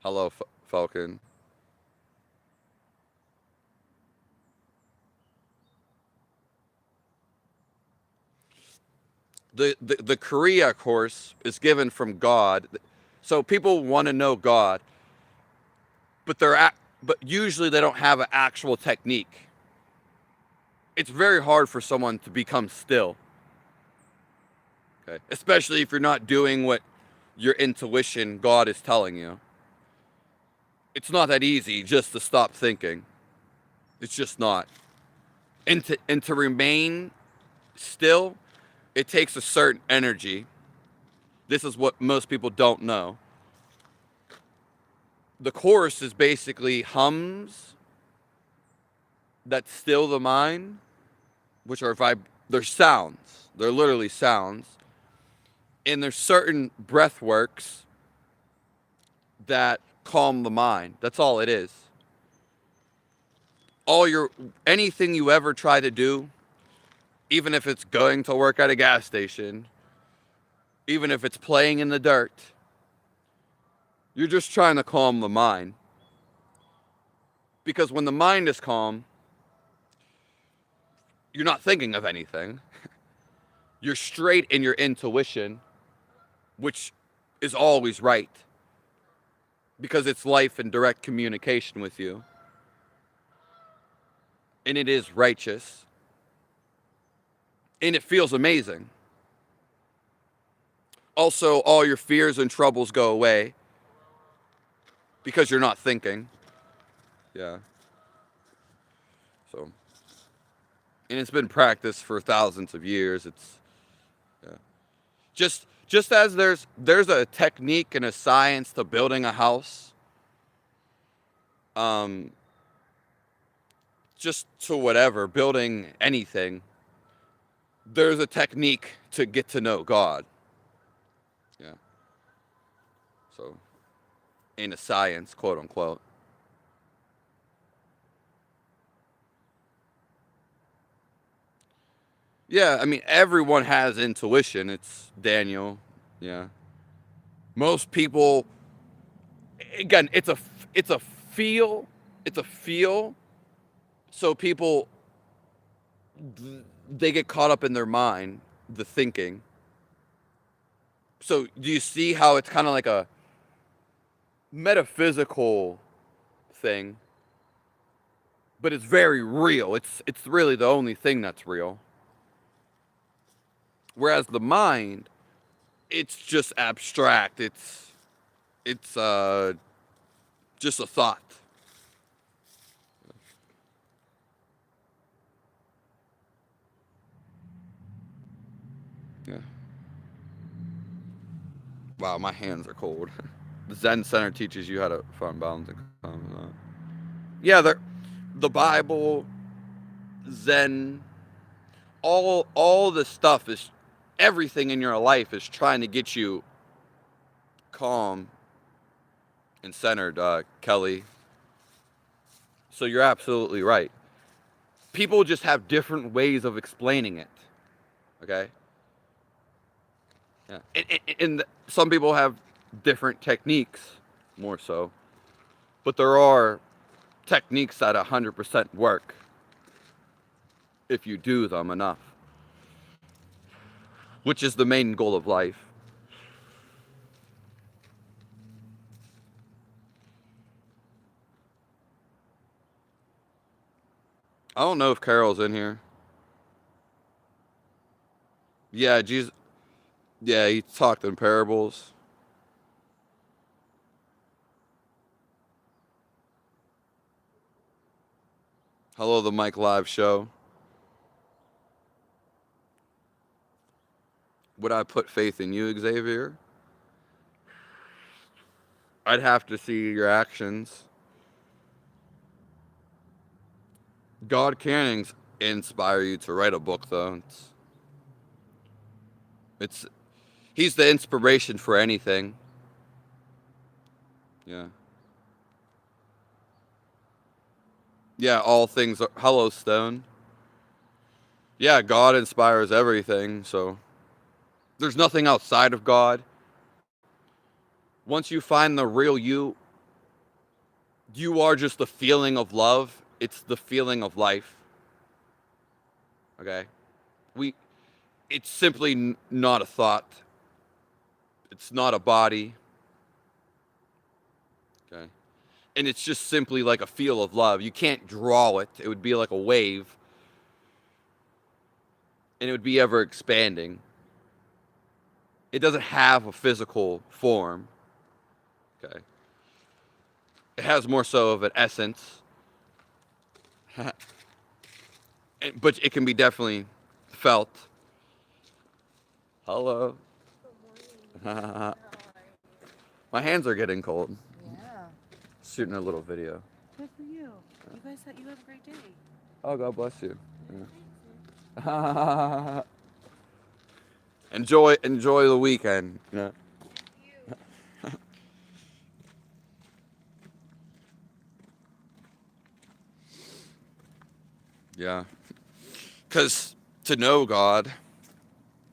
Hello, Falcon. The Kriya course is given from God. So people want to know God, but but usually they don't have an actual technique. It's very hard for someone to become still. Okay? Especially if you're not doing what your intuition, God is telling you. It's not that easy just to stop thinking. It's just not. And to remain still, it takes a certain energy. This is what most people don't know. The course is basically hums that still the mind, which are they're sounds. They're literally sounds. And there's certain breath works that calm the mind. That's all it is. Anything you ever try to do, even if it's going to work at a gas station, even if it's playing in the dirt, you're just trying to calm the mind. Because when the mind is calm, you're not thinking of anything. You're straight in your intuition, which is always right. Because it's life in direct communication with you. And it is righteous. And it feels amazing. Also, all your fears and troubles go away because you're not thinking. Yeah. So, and it's been practiced for thousands of years. It's just as there's a technique and a science to building a house. Just to whatever, building anything. There's a technique to get to know God. Yeah. So, in a science, quote unquote. Yeah, I mean, everyone has intuition. It's Daniel. Yeah. Most people, again, it's a feel. It's a feel. So people, they get caught up in their mind, the thinking. So do you see how it's kind of like a metaphysical thing, but it's very real. It's really the only thing that's real. Whereas the mind, it's just abstract. It's just a thought. Yeah. Wow, my hands are cold. The Zen Center teaches you how to find balance and calm. Yeah, the Bible, Zen, all the stuff is, everything in your life is trying to get you calm and centered, Kelly. So you're absolutely right. People just have different ways of explaining it. Okay. Yeah. And some people have different techniques, more so. But there are techniques that 100% work if you do them enough, which is the main goal of life. I don't know if Carol's in here. Yeah, Jesus. Yeah, he talked in parables. Hello, the Mike Live show. Would I put faith in you, Xavier? I'd have to see your actions. God can inspire you to write a book, though. It's He's the inspiration for anything. Yeah. Yeah, all things are Hello, Stone. Yeah, God inspires everything, so there's nothing outside of God. Once you find the real you, you are just the feeling of love. It's the feeling of life. Okay? We It's simply not a thought. It's not a body. Okay? And it's just simply like a feel of love. You can't draw it. It would be like a wave. And it would be ever expanding. It doesn't have a physical form. Okay? It has more so of an essence. But it can be definitely felt. Hello. My hands are getting cold. Yeah. Shooting a little video. Good for you. You guys, you have a great day. Oh, God bless you. Yeah. enjoy the weekend. Yeah. Yeah. Because to know God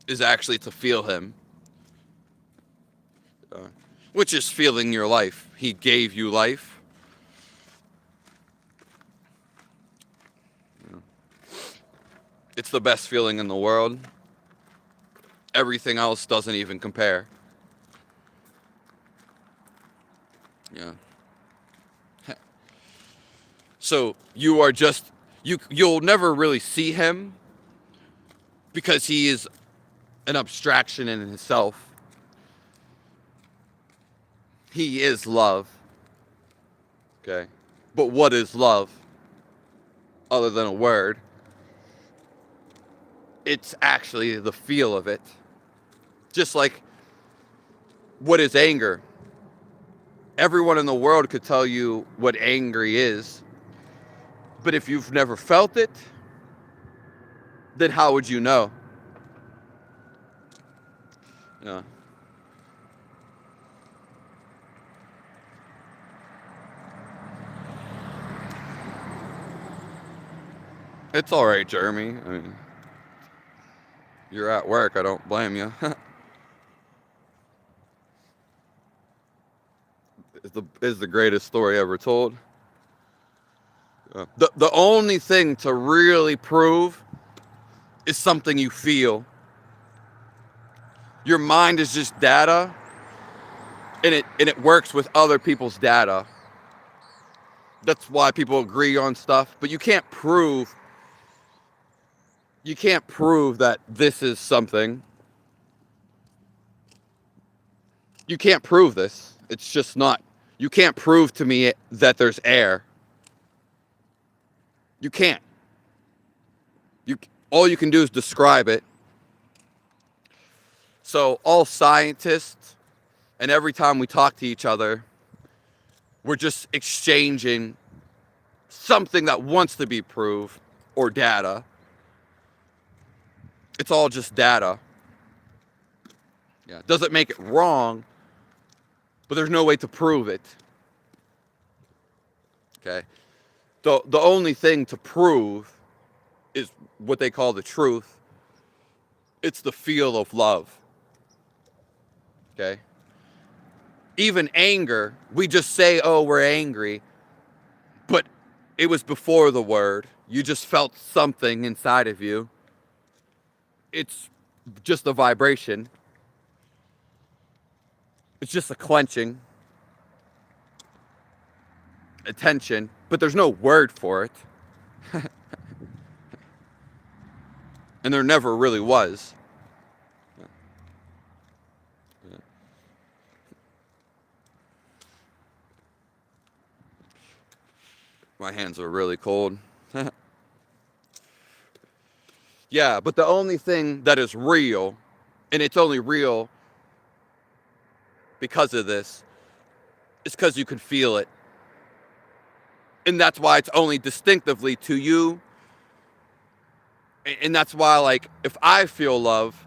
is actually to feel Him, which is feeling your life. He gave you life. It's the best feeling in the world. Everything else doesn't even compare. Yeah. So you are just you'll never really see Him because He is an abstraction in Himself. He is love. Okay. But what is love? Other than a word. It's actually the feel of it. Just like, what is anger? Everyone in the world could tell you what angry is. But if you've never felt it, then how would you know? Yeah. It's all right, Jeremy. I mean, you're at work. I don't blame you. It's the greatest story ever told. The only thing to really prove is something you feel. Your mind is just data, and it works with other people's data. That's why people agree on stuff, but you can't prove that this is something. You can't prove this. It's just not. You can't prove to me that there's air. You can't. All you can do is describe it. So all scientists, and every time we talk to each other, we're just exchanging something that wants to be proved or data. It's all just data. Yeah, it doesn't make it wrong, but there's no way to prove it. Okay? The only thing to prove is what they call the truth. It's the feel of love. Okay? Even anger, we just say, oh, we're angry, but it was before the word. You just felt something inside of you. It's just a vibration. It's just a clenching, a tension, but there's no word for it. And there never really was. My hands are really cold. Yeah, but the only thing that is real, and it's only real because of this, is because you can feel it. And that's why it's only distinctively to you. And that's why, like, if I feel love,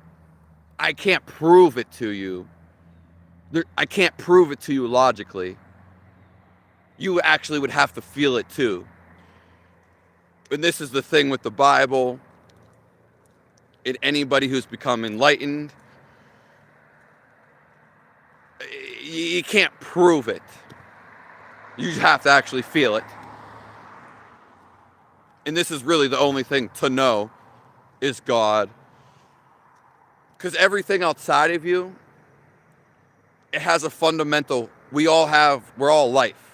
I can't prove it to you. I can't prove it to you logically. You actually would have to feel it too. And this is the thing with the Bible and anybody who's become enlightened. You can't prove it. You just have to actually feel it. And this is really the only thing to know is God. Because everything outside of you, it has a fundamental, we're all life.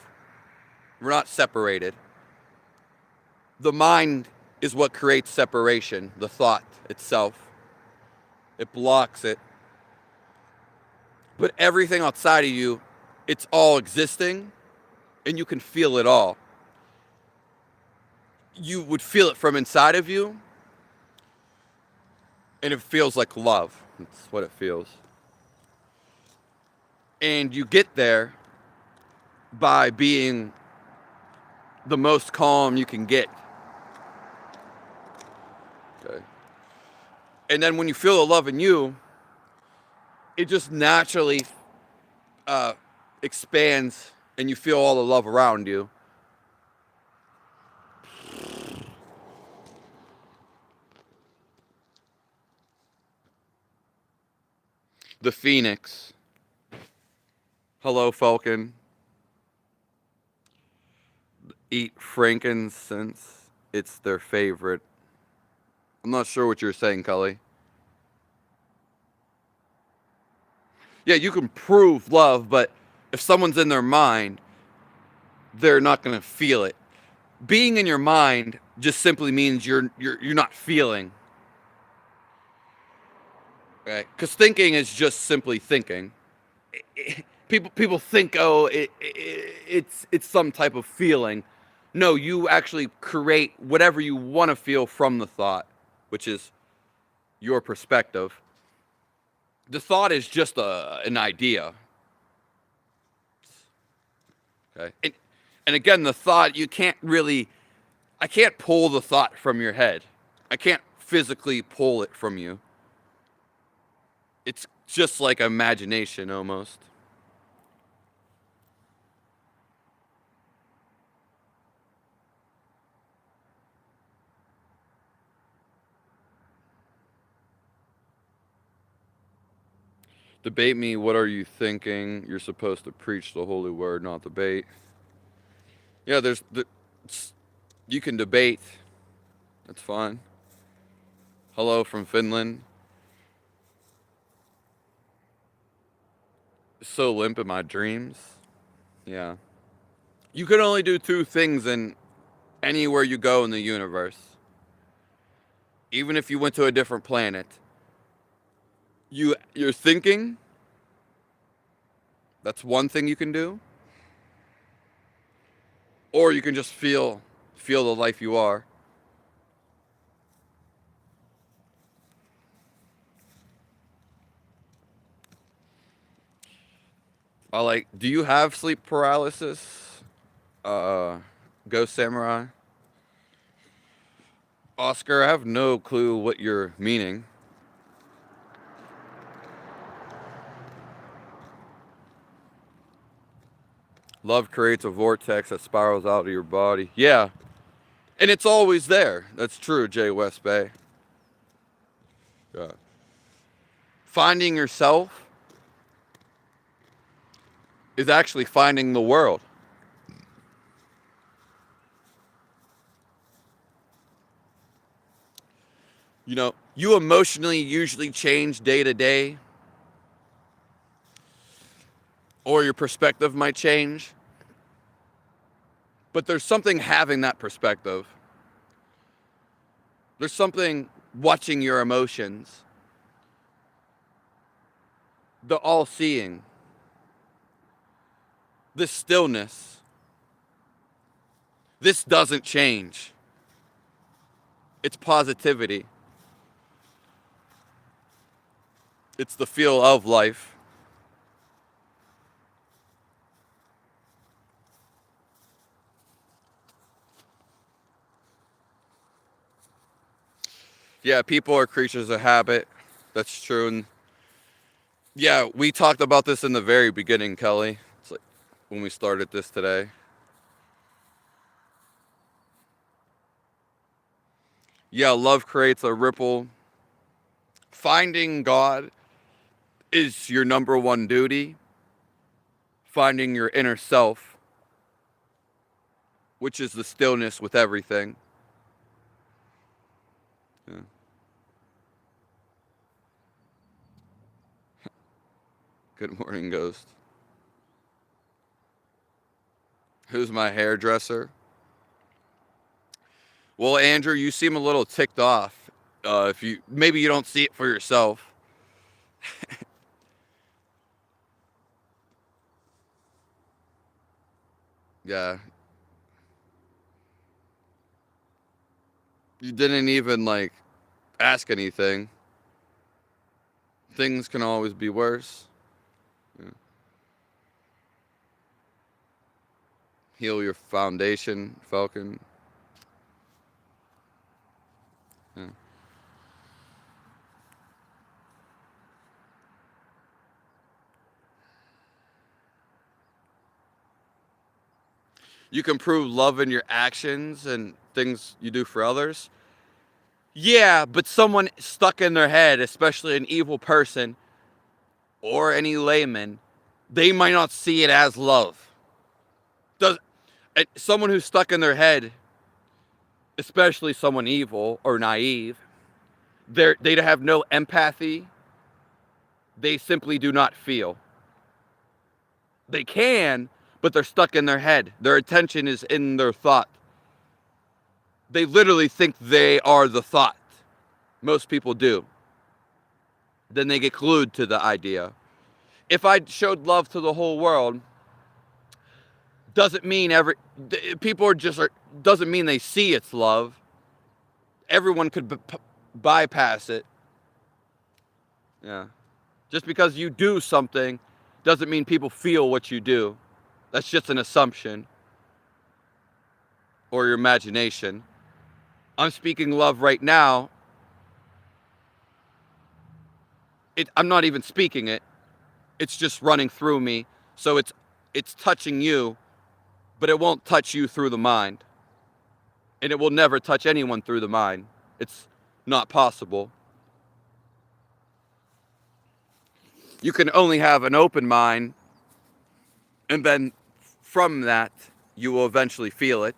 We're not separated. The mind is what creates separation, the thought itself. It blocks it. But everything outside of you, it's all existing, and you can feel it all. You would feel it from inside of you, and it feels like love. That's what it feels. And you get there by being the most calm you can get. Okay. And then when you feel the love in you, it just naturally expands, and you feel all the love around you. The phoenix. Hello, falcon. Eat frankincense. It's their favorite. I'm not sure what you're saying, Cully. Yeah, you can prove love, but if someone's in their mind, they're not going to feel it. Being in your mind just simply means you're not feeling. Right? Because thinking is just simply thinking. People think, oh, it's some type of feeling. No, you actually create whatever you want to feel from the thought, which is your perspective. The thought is just an idea. Okay. And again, the thought, I can't pull the thought from your head. I can't physically pull it from you. It's just like imagination almost. Debate me, what are you thinking? You're supposed to preach the holy word, not debate. Yeah, you can debate. That's fine. Hello from Finland. so limp in my dreams. Yeah. You can only do two things in anywhere you go in the universe. Even if you went to a different planet. You're thinking. That's one thing you can do. Or you can just feel the life you are. Do you have sleep paralysis? Ghost Samurai? Oscar, I have no clue what you're meaning. Love creates a vortex that spirals out of your body. Yeah. And it's always there. That's true, Jay West Bay. Yeah. Finding yourself is actually finding the world. You know, you emotionally usually change day to day, or your perspective might change. But there's something having that perspective. There's something watching your emotions. The all seeing. This stillness. This doesn't change. It's positivity. It's the feel of life. Yeah, people are creatures of habit. That's true. And yeah, we talked about this in the very beginning, Kelly. It's like when we started this today. Yeah, love creates a ripple. Finding God is your number one duty. Finding your inner self, which is the stillness with everything. Yeah. Good morning, Ghost. Who's my hairdresser? Well, Andrew, you seem a little ticked off. If you maybe you don't see it for yourself. Yeah. You didn't even ask anything. Things can always be worse. Yeah. Heal your foundation, Falcon. Yeah. You can prove love in your actions and things you do for others. Yeah, but someone stuck in their head, especially an evil person or any layman, they might not see it as love. Does someone who's stuck in their head, especially someone evil or naive, they have no empathy. They simply do not feel. They can, but they're stuck in their head. Their attention is in their thought. They literally think they are the thought. Most people do. Then they get glued to the idea. If I showed love to the whole world, doesn't mean people doesn't mean they see it's love. Everyone could bypass it. Yeah. Just because you do something doesn't mean people feel what you do. That's just an assumption or your imagination. I'm speaking love right now. I'm not even speaking it. It's just running through me. So it's touching you, but it won't touch you through the mind. And it will never touch anyone through the mind. It's not possible. You can only have an open mind, and then from that, you will eventually feel it.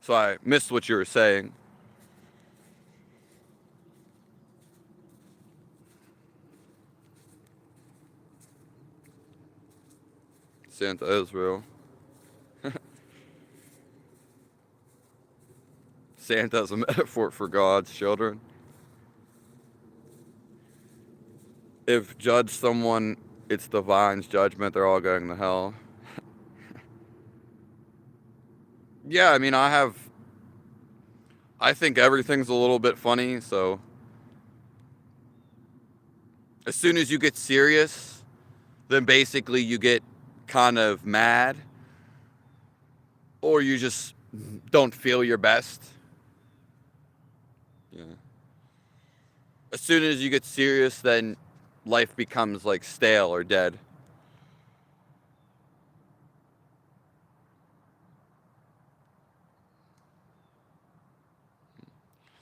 So I missed what you were saying. Santa is real. Santa's a metaphor for God's children. If judge someone, it's divine's judgment. They're all going to hell. Yeah, I mean, I think everything's a little bit funny, so as soon as you get serious, then basically you get kind of mad, or you just don't feel your best. Yeah. As soon as you get serious, then life becomes like stale or dead.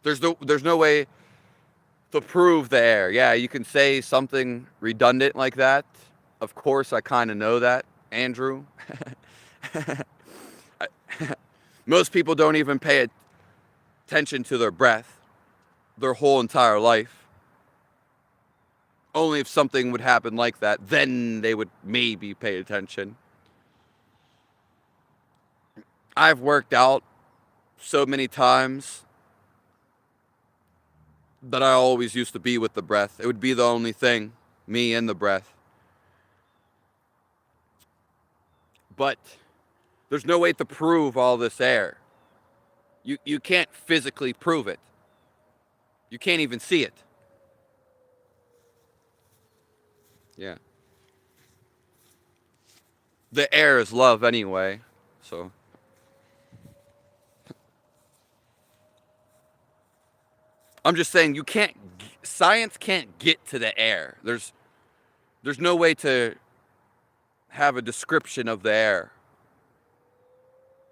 There's no way to prove the air. Yeah, you can say something redundant like that. Of course, I kind of know that, Andrew. Most people don't even pay attention to their breath their whole entire life. Only if something would happen like that, then they would maybe pay attention. I've worked out so many times that I always used to be with the breath. It would be the only thing, me and the breath. But there's no way to prove all this air. You can't physically prove it. You can't even see it. Yeah. The air is love anyway, so. I'm just saying science can't get to the air. There's no way to have a description of the air.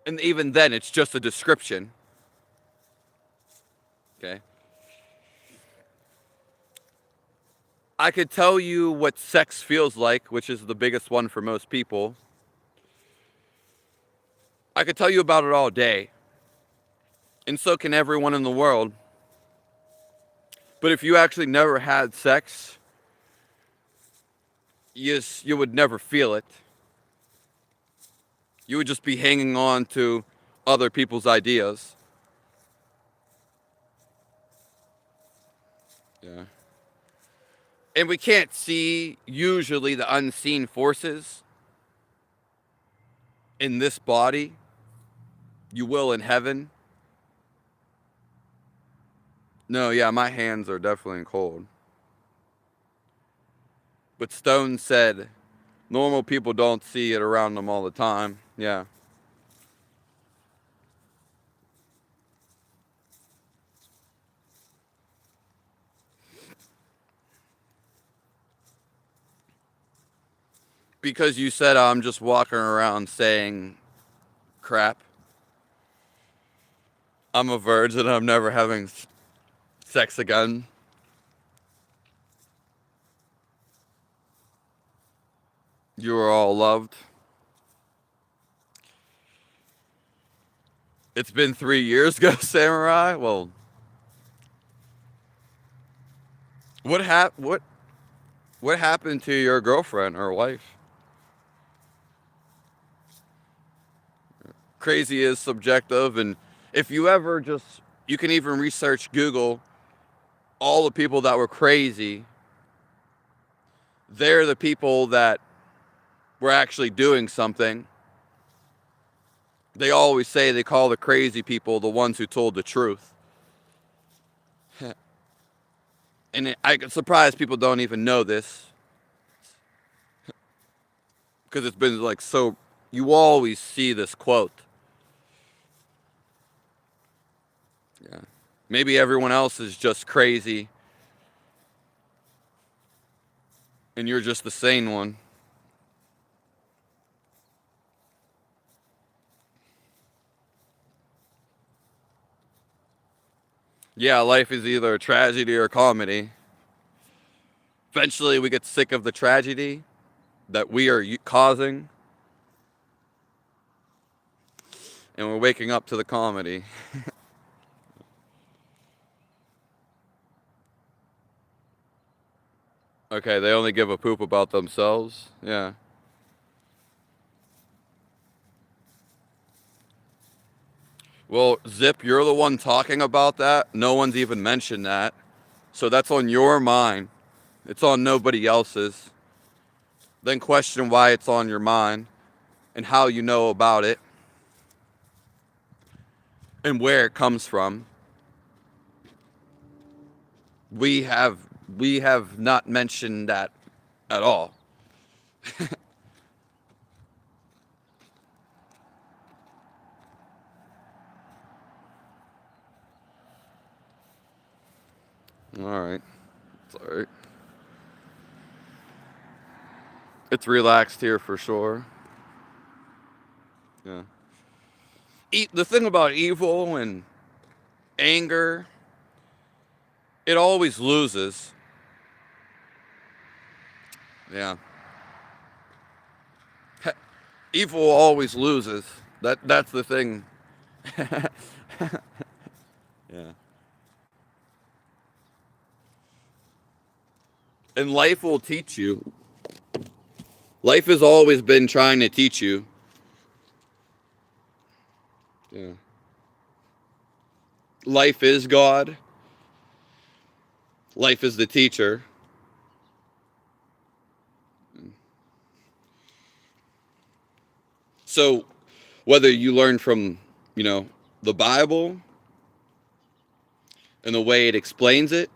And even then it's just a description. Okay? I could tell you what sex feels like, which is the biggest one for most people. I could tell you about it all day. And so can everyone in the world. But if you actually never had sex, you would never feel it. You would just be hanging on to other people's ideas. Yeah. And we can't see usually the unseen forces in this body. You will in heaven. No, yeah, my hands are definitely cold. But Stone said normal people don't see it around them all the time. Yeah. Because you said I'm just walking around saying crap. I'm a virgin. I'm never having sex again. You were all loved. It's been 3 years, Ghost Samurai. Well, what happened to your girlfriend or wife? Crazy is subjective, and if you ever you can even research Google all the people that were crazy. They're the people that were actually doing something. They always say they call the crazy people the ones who told the truth. And I'm surprised people don't even know this. Because it's been like so, you always see this quote. Yeah. Maybe everyone else is just crazy. And you're just the sane one. Yeah, life is either a tragedy or a comedy. Eventually we get sick of the tragedy that we are causing. And we're waking up to the comedy. Okay, they only give a poop about themselves. Yeah. Well, Zip, you're the one talking about that. No one's even mentioned that. So that's on your mind. It's on nobody else's. Then question why it's on your mind and how you know about it and where it comes from. We have not mentioned that at all. All right. It's all right. It's relaxed here for sure. Yeah. The thing about evil and anger, it always loses. Yeah. Evil always loses. That's the thing. Yeah. And life will teach you. Life has always been trying to teach you. Yeah. Life is God. Life is the teacher. So whether you learn from, the Bible and the way it explains it,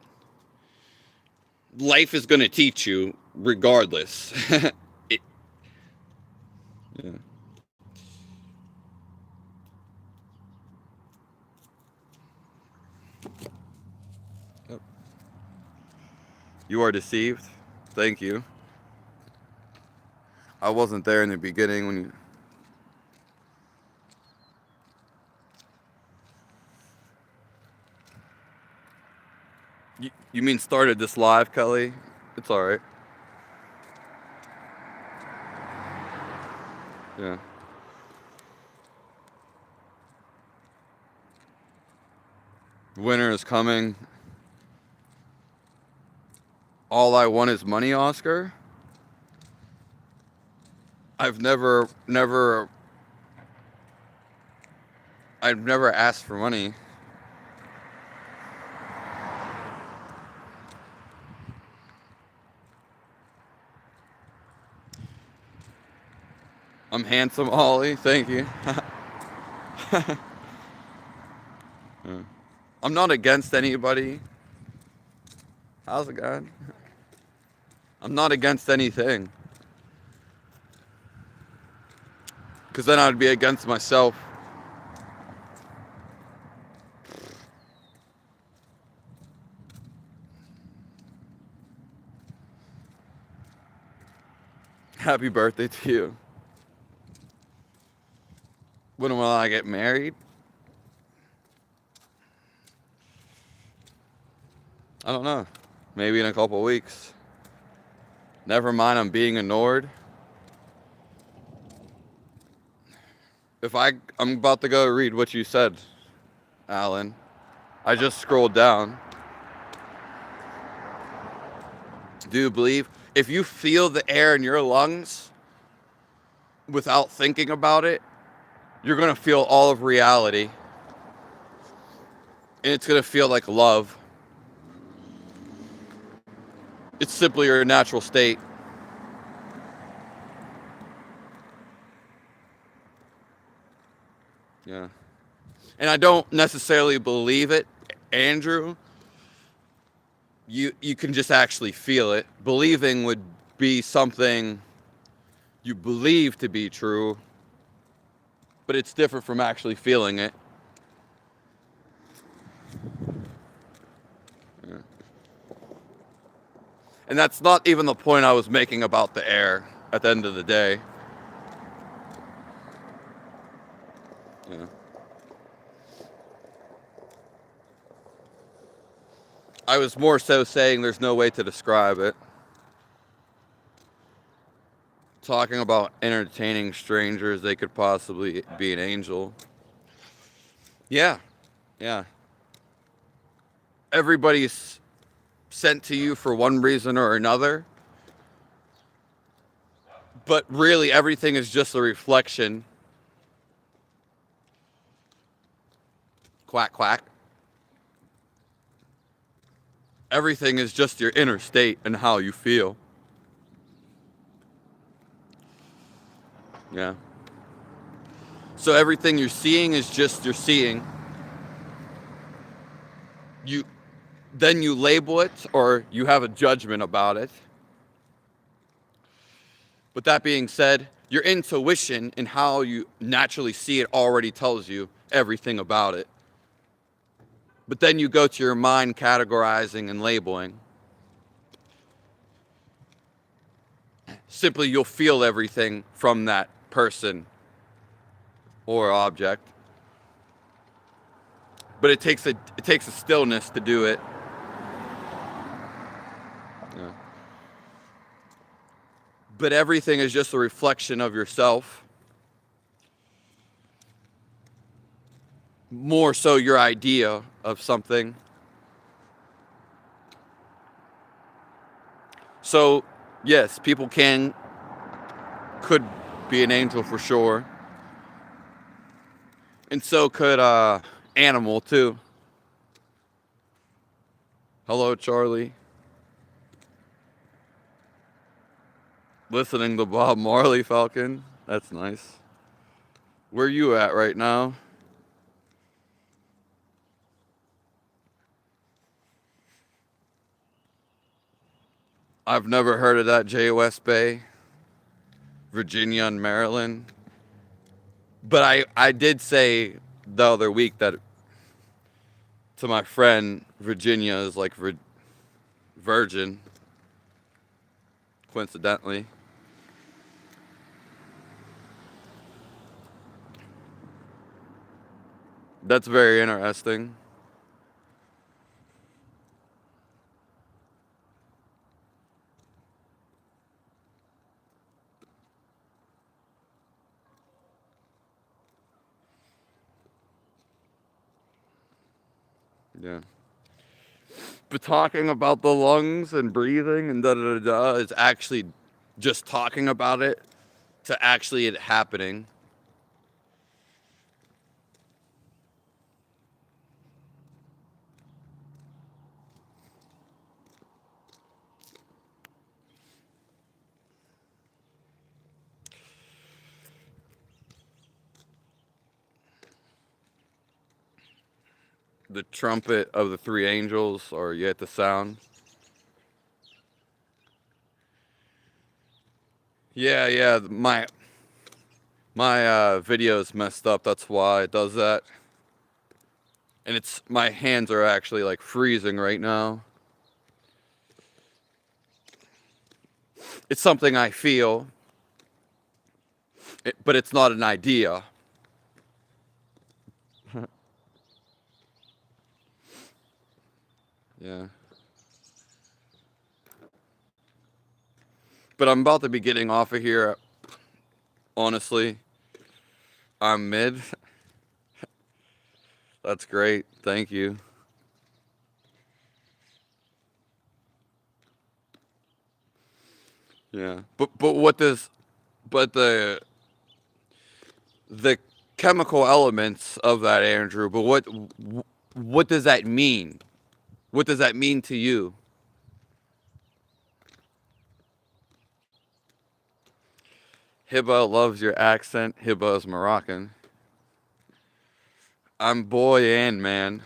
life is going to teach you regardless. it, yeah. Yep. You are deceived. Thank you. I wasn't there in the beginning when you mean started this live, Kelly? It's all right. Yeah. Winter is coming. All I want is money, Oscar. I've never asked for money. I'm handsome, Ollie. Thank you. Yeah. I'm not against anybody. How's it going? I'm not against anything. Because then I'd be against myself. Happy birthday to you. When will I get married? I don't know. Maybe in a couple weeks. Never mind, I'm being ignored. I'm about to go read what you said, Alan. I just scrolled down. Do you believe? If you feel the air in your lungs without thinking about it, you're going to feel all of reality. And it's going to feel like love. It's simply your natural state. Yeah. And I don't necessarily believe it, Andrew. You can just actually feel it. Believing would be something you believe to be true, but it's different from actually feeling it. Yeah. And that's not even the point I was making about the air at the end of the day. Yeah. I was more so saying there's no way to describe it. Talking about entertaining strangers, they could possibly be an angel. Yeah, yeah. Everybody's sent to you for one reason or another. But really, everything is just a reflection quack, quack. Everything is just your inner state and how you feel. Yeah. So everything you're seeing is just you're seeing. Then you label it or you have a judgment about it. But that being said, your intuition and how you naturally see it already tells you everything about it. But then you go to your mind categorizing and labeling. Simply you'll feel everything from that person or object. But it takes a stillness to do it. Yeah. But everything is just a reflection of yourself. More so your idea of something. So, yes, people could be an angel for sure. And so could animal too. Hello, Charlie. Listening to Bob Marley, Falcon. That's nice. Where you at right now? I've never heard of that, J. West Bay, Virginia and Maryland. But I did say the other week that to my friend, Virginia is like virgin, coincidentally. That's very interesting. Yeah. But talking about the lungs and breathing and da da da da is actually just talking about it to actually it happening. The trumpet of the three angels, or yet the sound. Yeah, my video's messed up, that's why it does that. And my hands are actually like freezing right now. It's something I feel, but it's not an idea. Yeah. But I'm about to be getting off of here, honestly. I'm mid. That's great. Thank you. Yeah. But the chemical elements of that, Andrew, but what does that mean? What does that mean to you? Hibba loves your accent. Hibba is Moroccan. I'm boy and man.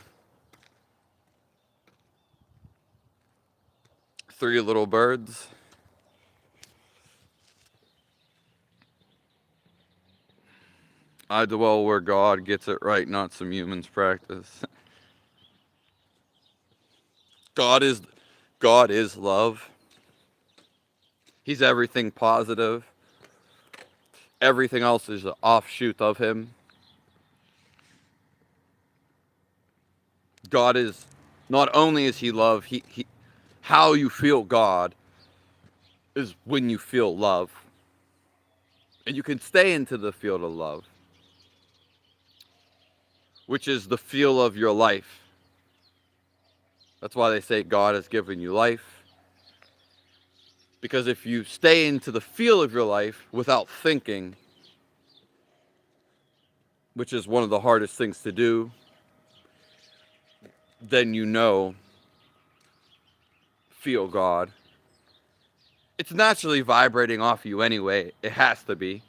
3 little birds. I dwell where God gets it right, not some humans practice. God is love. He's everything positive. Everything else is an offshoot of him. God is not only is he love, he how you feel God is when you feel love. And you can stay into the field of love, which is the feel of your life. That's why they say God has given you life. Because if you stay into the feel of your life without thinking, which is one of the hardest things to do, then feel God. It's naturally vibrating off you anyway. It has to be.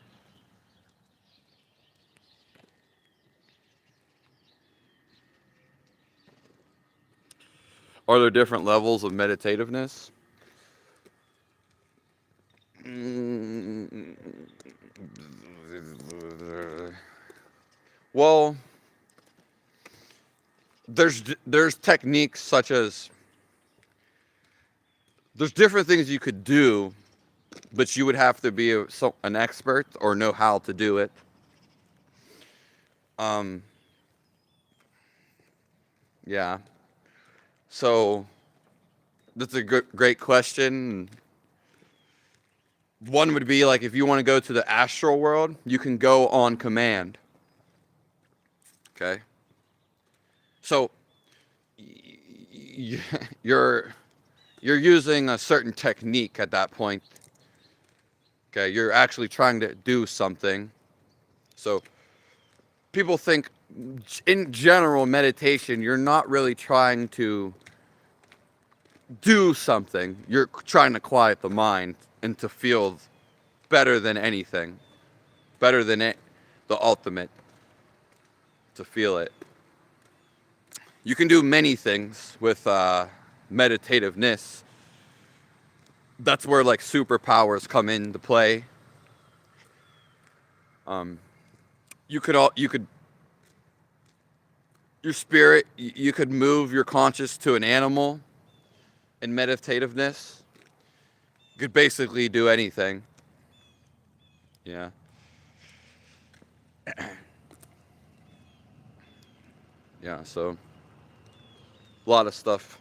Are there different levels of meditativeness? Well, there's techniques such as there's different things you could do, but you would have to be an expert or know how to do it. Yeah. So that's a great question. One would be like if you want to go to the astral world, you can go on command. Okay. So you're using a certain technique at that point. Okay, you're actually trying to do something. So people think in general meditation, you're not really trying to do something. You're trying to quiet the mind and to feel better than anything, better than the ultimate, to feel it. You can do many things with meditativeness. That's where like superpowers come into play. You could your spirit, you could move your conscious to an animal in meditativeness. You could basically do anything. Yeah. Yeah, so a lot of stuff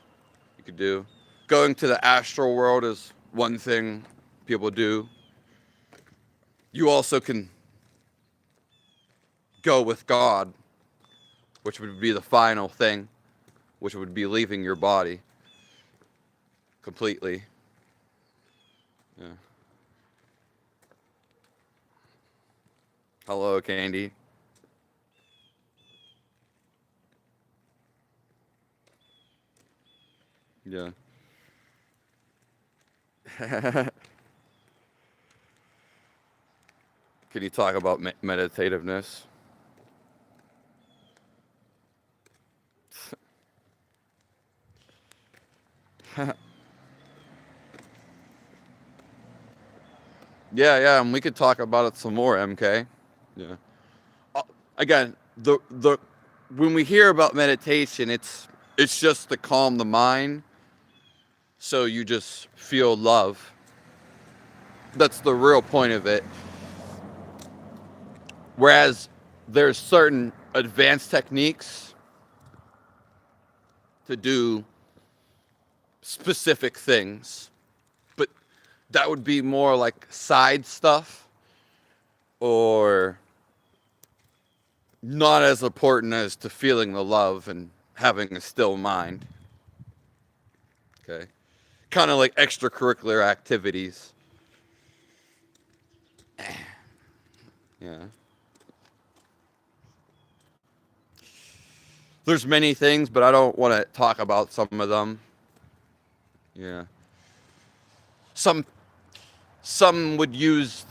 you could do. Going to the astral world is one thing people do. You also can go with God, which would be the final thing, which would be leaving your body completely. Yeah. Hello, Candy. Yeah. Can you talk about meditativeness? Yeah, and we could talk about it some more, MK. Yeah. Again, the when we hear about meditation, it's just to calm the mind, so you just feel love. That's the real point of it. Whereas there's certain advanced techniques to do specific things, but that would be more like side stuff or not as important as to feeling the love and having a still mind. Okay. Kind of like extracurricular activities. Yeah. There's many things, but I don't want to talk about some of them. Yeah. Some would use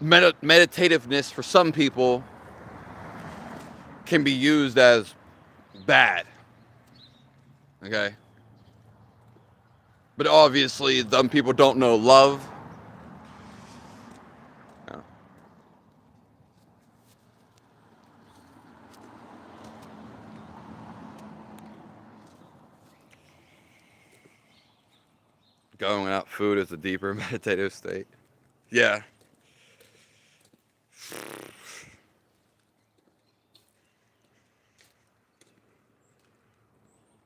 meditativeness for some people can be used as bad. Okay. But obviously, some people don't know love. Yeah. Going without food is a deeper meditative state. Yeah.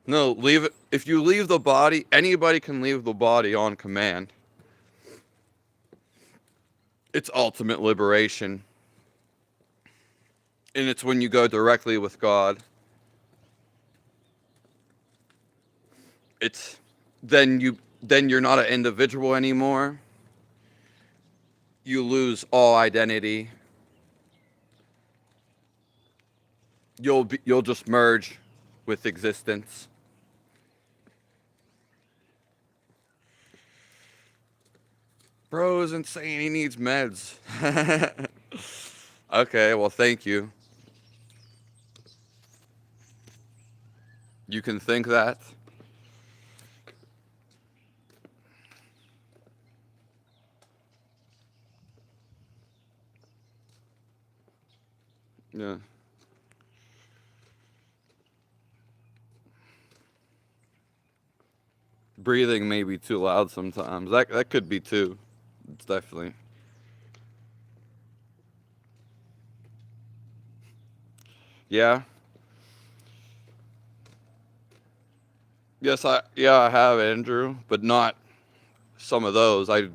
No, leave it. If you leave the body, anybody can leave the body on command. It's ultimate liberation. And it's when you go directly with God. It's then you're not an individual anymore. You lose all identity. You'll just merge with existence. Bro isn't saying he needs meds. Okay, well, thank you. You can think that. Yeah. Breathing may be too loud sometimes. That could be too. It's definitely. Yeah. Yes, I have, Andrew, but not some of those. I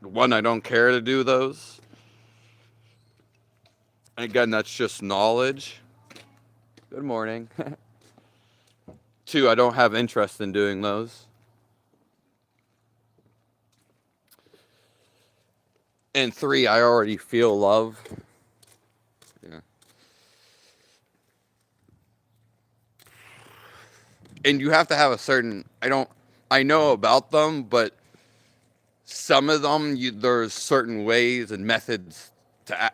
don't care to do those. And again, that's just knowledge. Good morning. Two, I don't have interest in doing those. And three, I already feel love. Yeah. And you have to have a certain, I know about them, but some of them, there's certain ways and methods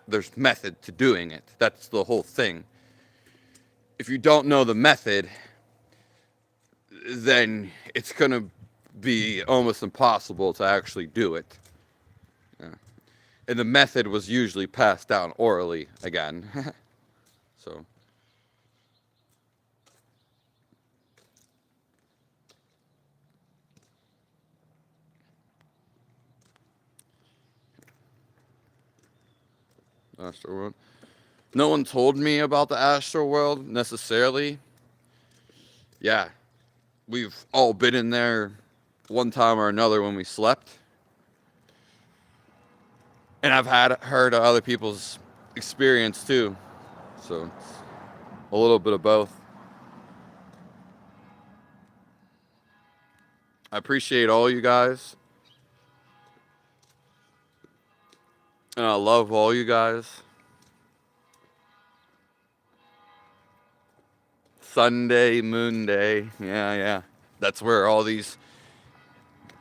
there's method to doing it. That's the whole thing. If you don't know the method, then it's going to be almost impossible to actually do it. Yeah. And the method was usually passed down orally again. So. Astro World. No one told me about the Astro World necessarily. Yeah, we've all been in there one time or another when we slept. And I've heard of other people's experience too. So it's a little bit of both. I appreciate all you guys. And I love all you guys. Sunday, Moon Day. Yeah, yeah. That's where all these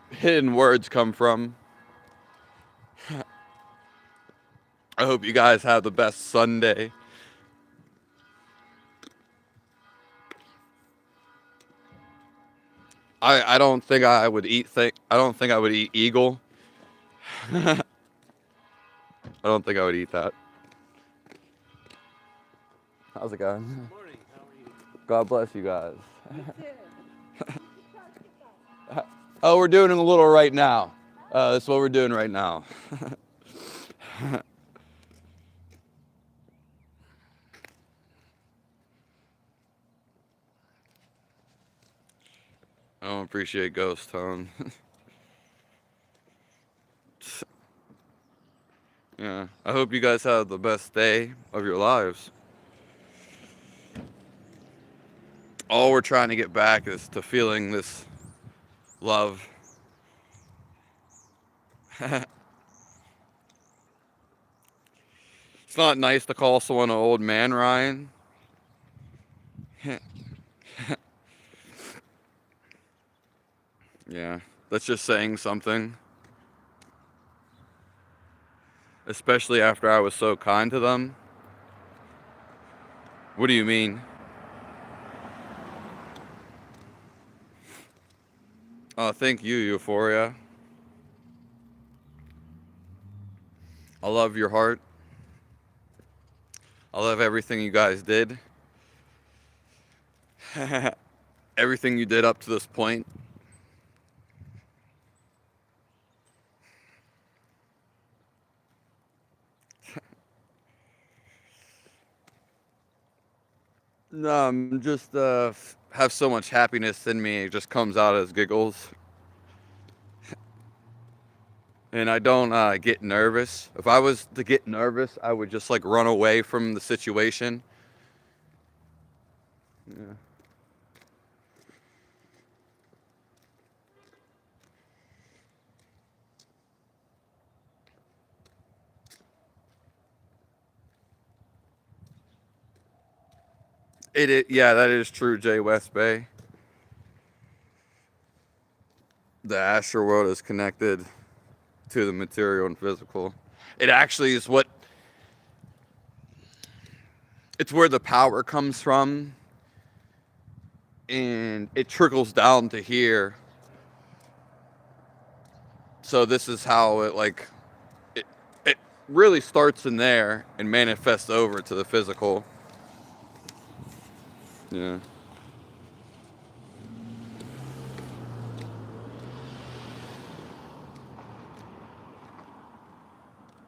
hidden words come from. I hope you guys have the best Sunday. I don't think I would eat I don't think I would eat eagle. I don't think I would eat that. How's it going? Good morning. How are you? God bless you guys. Oh, we're doing it a little right now. That's what we're doing right now. I don't appreciate ghost tone. Yeah, I hope you guys have the best day of your lives. All we're trying to get back is to feeling this love. It's not nice to call someone an old man, Ryan. Yeah, that's just saying something. Especially after I was so kind to them. What do you mean? Oh, thank you, Euphoria. I love your heart. I love everything you guys did. Everything you did up to this point. No, I'm just have so much happiness in me. It just comes out as giggles. And I don't get nervous. If I was to get nervous, I would just like run away from the situation. Yeah. Yeah, that is true, Jay West Bay. The astral world is connected to the material and physical. It actually is it's where the power comes from, and it trickles down to here. So this is how it really starts in there and manifests over to the physical. Yeah.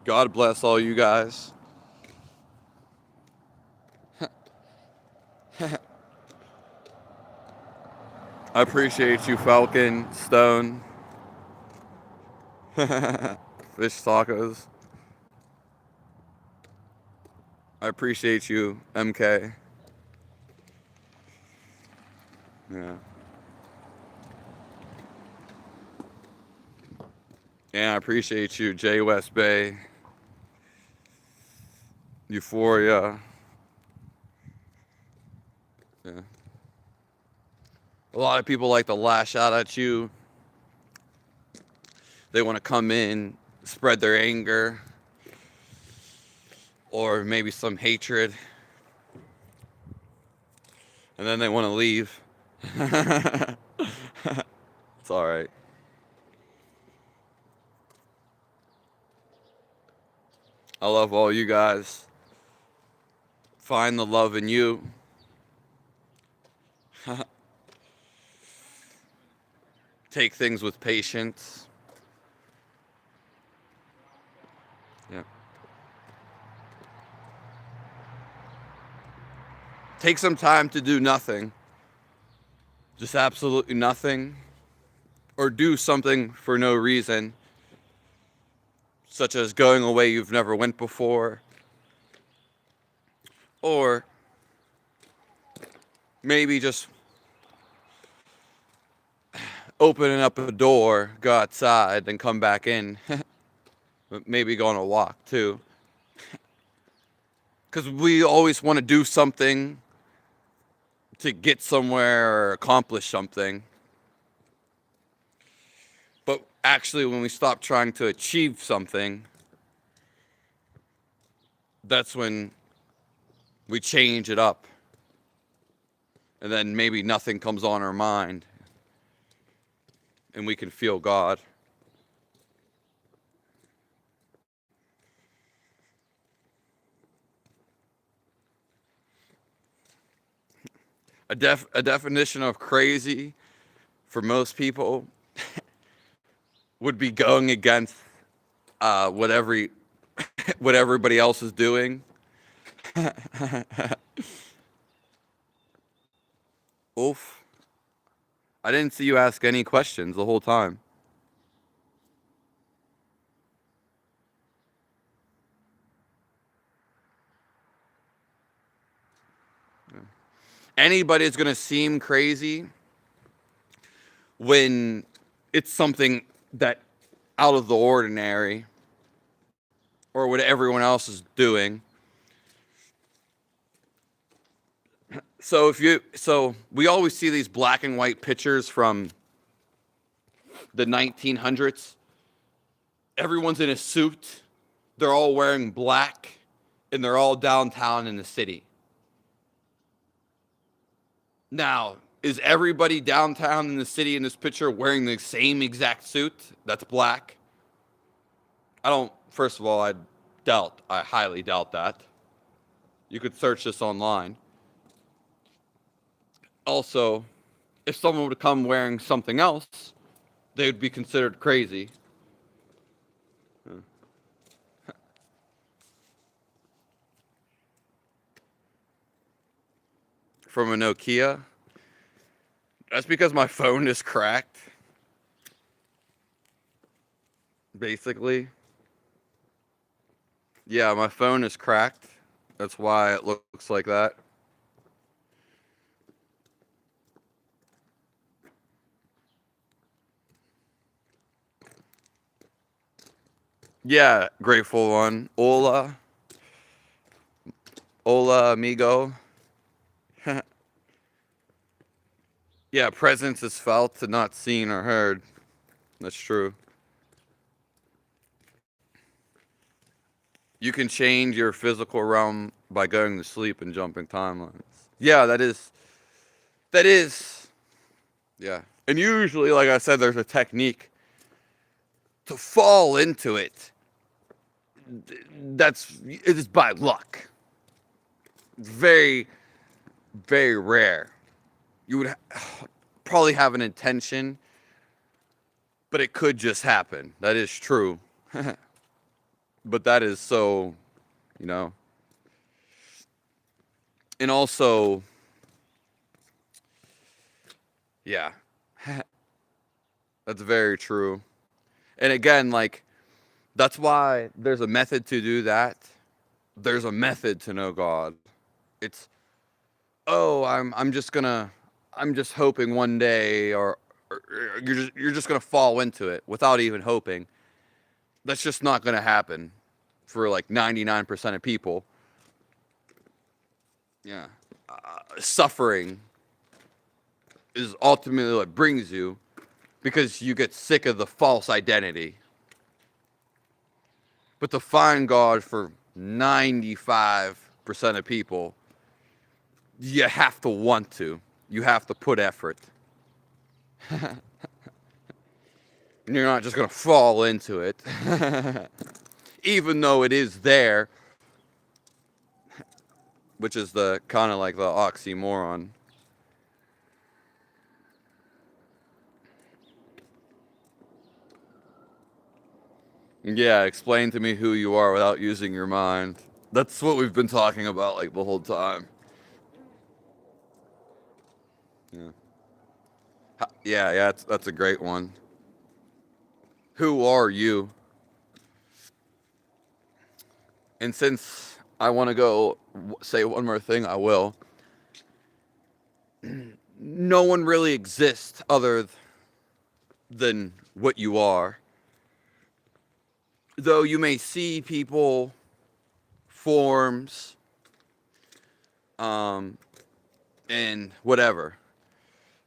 God bless all you guys. I appreciate you, Falcon, Stone, Fish Tacos. I appreciate you, MK. Yeah. And I appreciate you, Jay West Bay, Euphoria. Yeah. A lot of people like to lash out at you. They want to come in, spread their anger, or maybe some hatred, and then they want to leave. It's all right. I love all you guys. Find the love in you. Take things with patience. Yeah. Take some time to do nothing. Just absolutely nothing. Or do something for no reason. Such as going away you've never went before. Or maybe just opening up a door, go outside, then come back in. Maybe go on a walk too. Because we always want to do something to get somewhere or accomplish something. But actually, when we stop trying to achieve something, that's when we change it up. And then maybe nothing comes on our mind. And we can feel God. A definition of crazy for most people would be going against what everybody else is doing. Oof. I didn't see you ask any questions the whole time. Anybody's going to seem crazy when it's something that out of the ordinary or what everyone else is doing. So we always see these black and white pictures from the 1900s. Everyone's in a suit. They're all wearing black and they're all downtown in the city. Now, is everybody downtown in the city in this picture wearing the same exact suit that's black? First of all, I highly doubt that. You could search this online. Also, if someone would come wearing something else, they would be considered crazy. From a Nokia. That's because my phone is cracked. Basically. Yeah, my phone is cracked. That's why it looks like that. Yeah, grateful one. Hola. Hola, amigo. Yeah, presence is felt and not seen or heard. That's true. You can change your physical realm by going to sleep and jumping timelines. Yeah, that is yeah. And usually, like I said, there's a technique to fall into it. That's it is by luck. Very, very rare. You would probably have an intention, but it could just happen. That is true. But that is so, you know. And also, yeah, that's very true. And again, like, that's why there's a method to do that. There's a method to know God. It's, oh, I'm just hoping one day, or you're just gonna fall into it without even hoping. That's just not gonna happen for like 99% of people. Yeah, suffering is ultimately what brings you, because you get sick of the false identity. But to find God for 95% of people, you have to want to. You have to put effort. And you're not just going to fall into it. Even though it is there, which is the kind of like the oxymoron. Yeah, explain to me who you are without using your mind. That's what we've been talking about like the whole time. Yeah, yeah, that's a great one. Who are you? And since I want to go say one more thing, I will. No one really exists other than what you are. Though you may see people, forms, um, and whatever.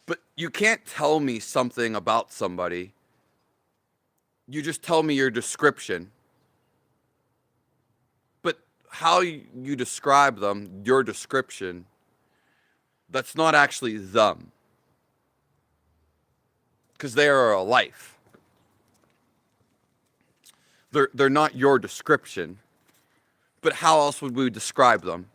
But you can't tell me something about somebody. You just tell me your description. But how you describe them, your description, that's not actually them. Because they are a life. They're not your description. But how else would we describe them?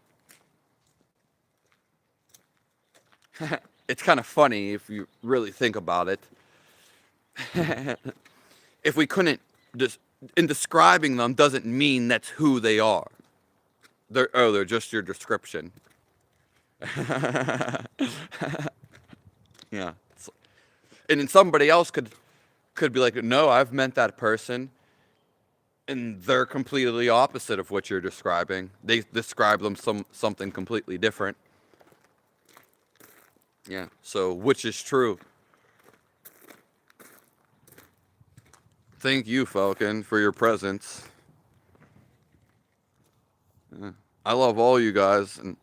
It's kind of funny if you really think about it. If we couldn't just in describing them doesn't mean that's who they are. They're just your description. Yeah. And then somebody else could be like, no, I've met that person, and they're completely opposite of what you're describing. They describe them something completely different. Yeah. So which is true? Thank you, Falcon, for your presence. Yeah. I love all you guys, and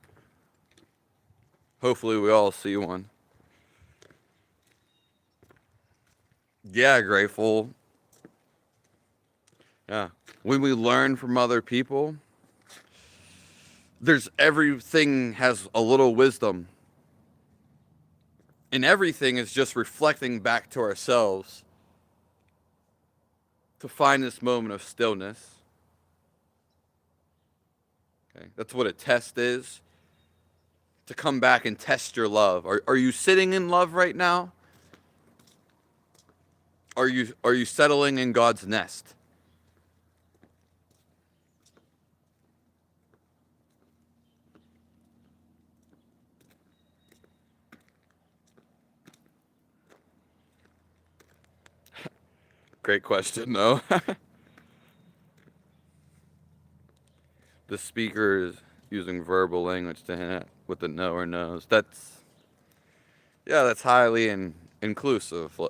hopefully we all see one. Yeah, grateful. Yeah. When we learn from other people, there's everything has a little wisdom. And everything is just reflecting back to ourselves to find this moment of stillness. Okay? That's what a test is. To come back and test your love. Are you sitting in love right now? Are you settling in God's nest? Great question, though. The speaker is using verbal language to hint at with the no or no's. That's highly inclusive.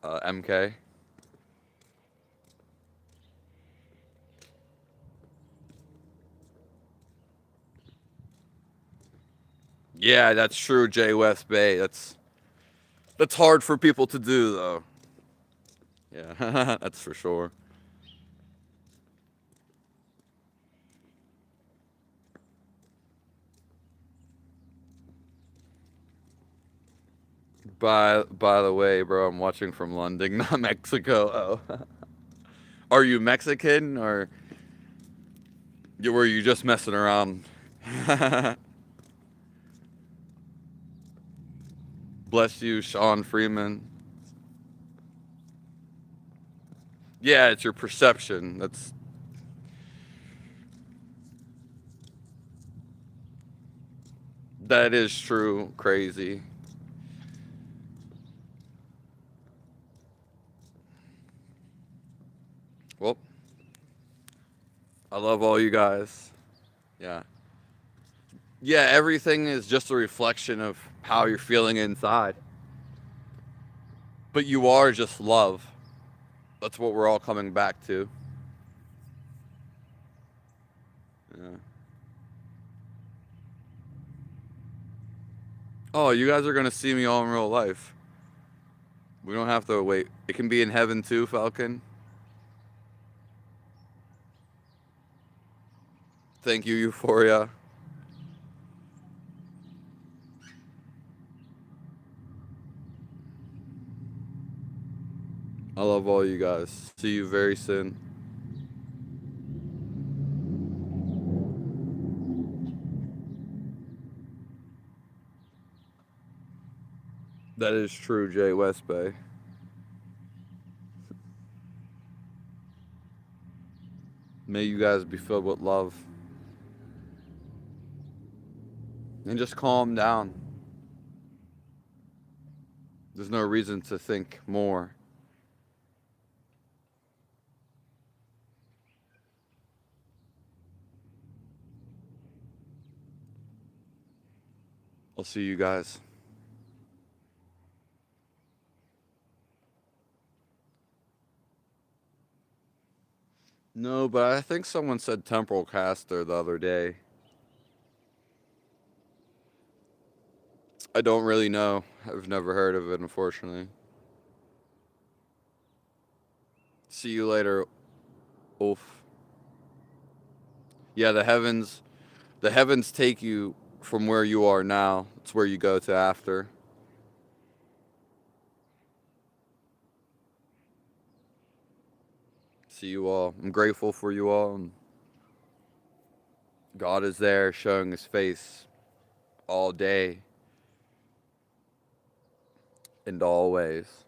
MK. Yeah, that's true. J West Bay. That's That's hard for people to do, though. Yeah, that's for sure. By the way, bro, I'm watching from London, not Mexico. Oh, are you Mexican or were you just messing around? Bless you, Sean Freeman. Yeah, it's your perception. That is true. Crazy. Well, I love all you guys. Yeah. Yeah, everything is just a reflection of how you're feeling inside. But you are just love. That's what we're all coming back to. Yeah. Oh, you guys are gonna see me all in real life. We don't have to wait. It can be in heaven too, Falcon. Thank you, Euphoria. I love all you guys. See you very soon. That is true, Jay West Bay. May you guys be filled with love. And just calm down. There's no reason to think more. I'll see you guys. No, but I think someone said temporal caster the other day. I don't really know. I've never heard of it, unfortunately. See you later, Ulf. Yeah, the heavens take you from where you are now. It's where you go to after. See you all. I'm grateful for you all. And God is there showing his face all day and always.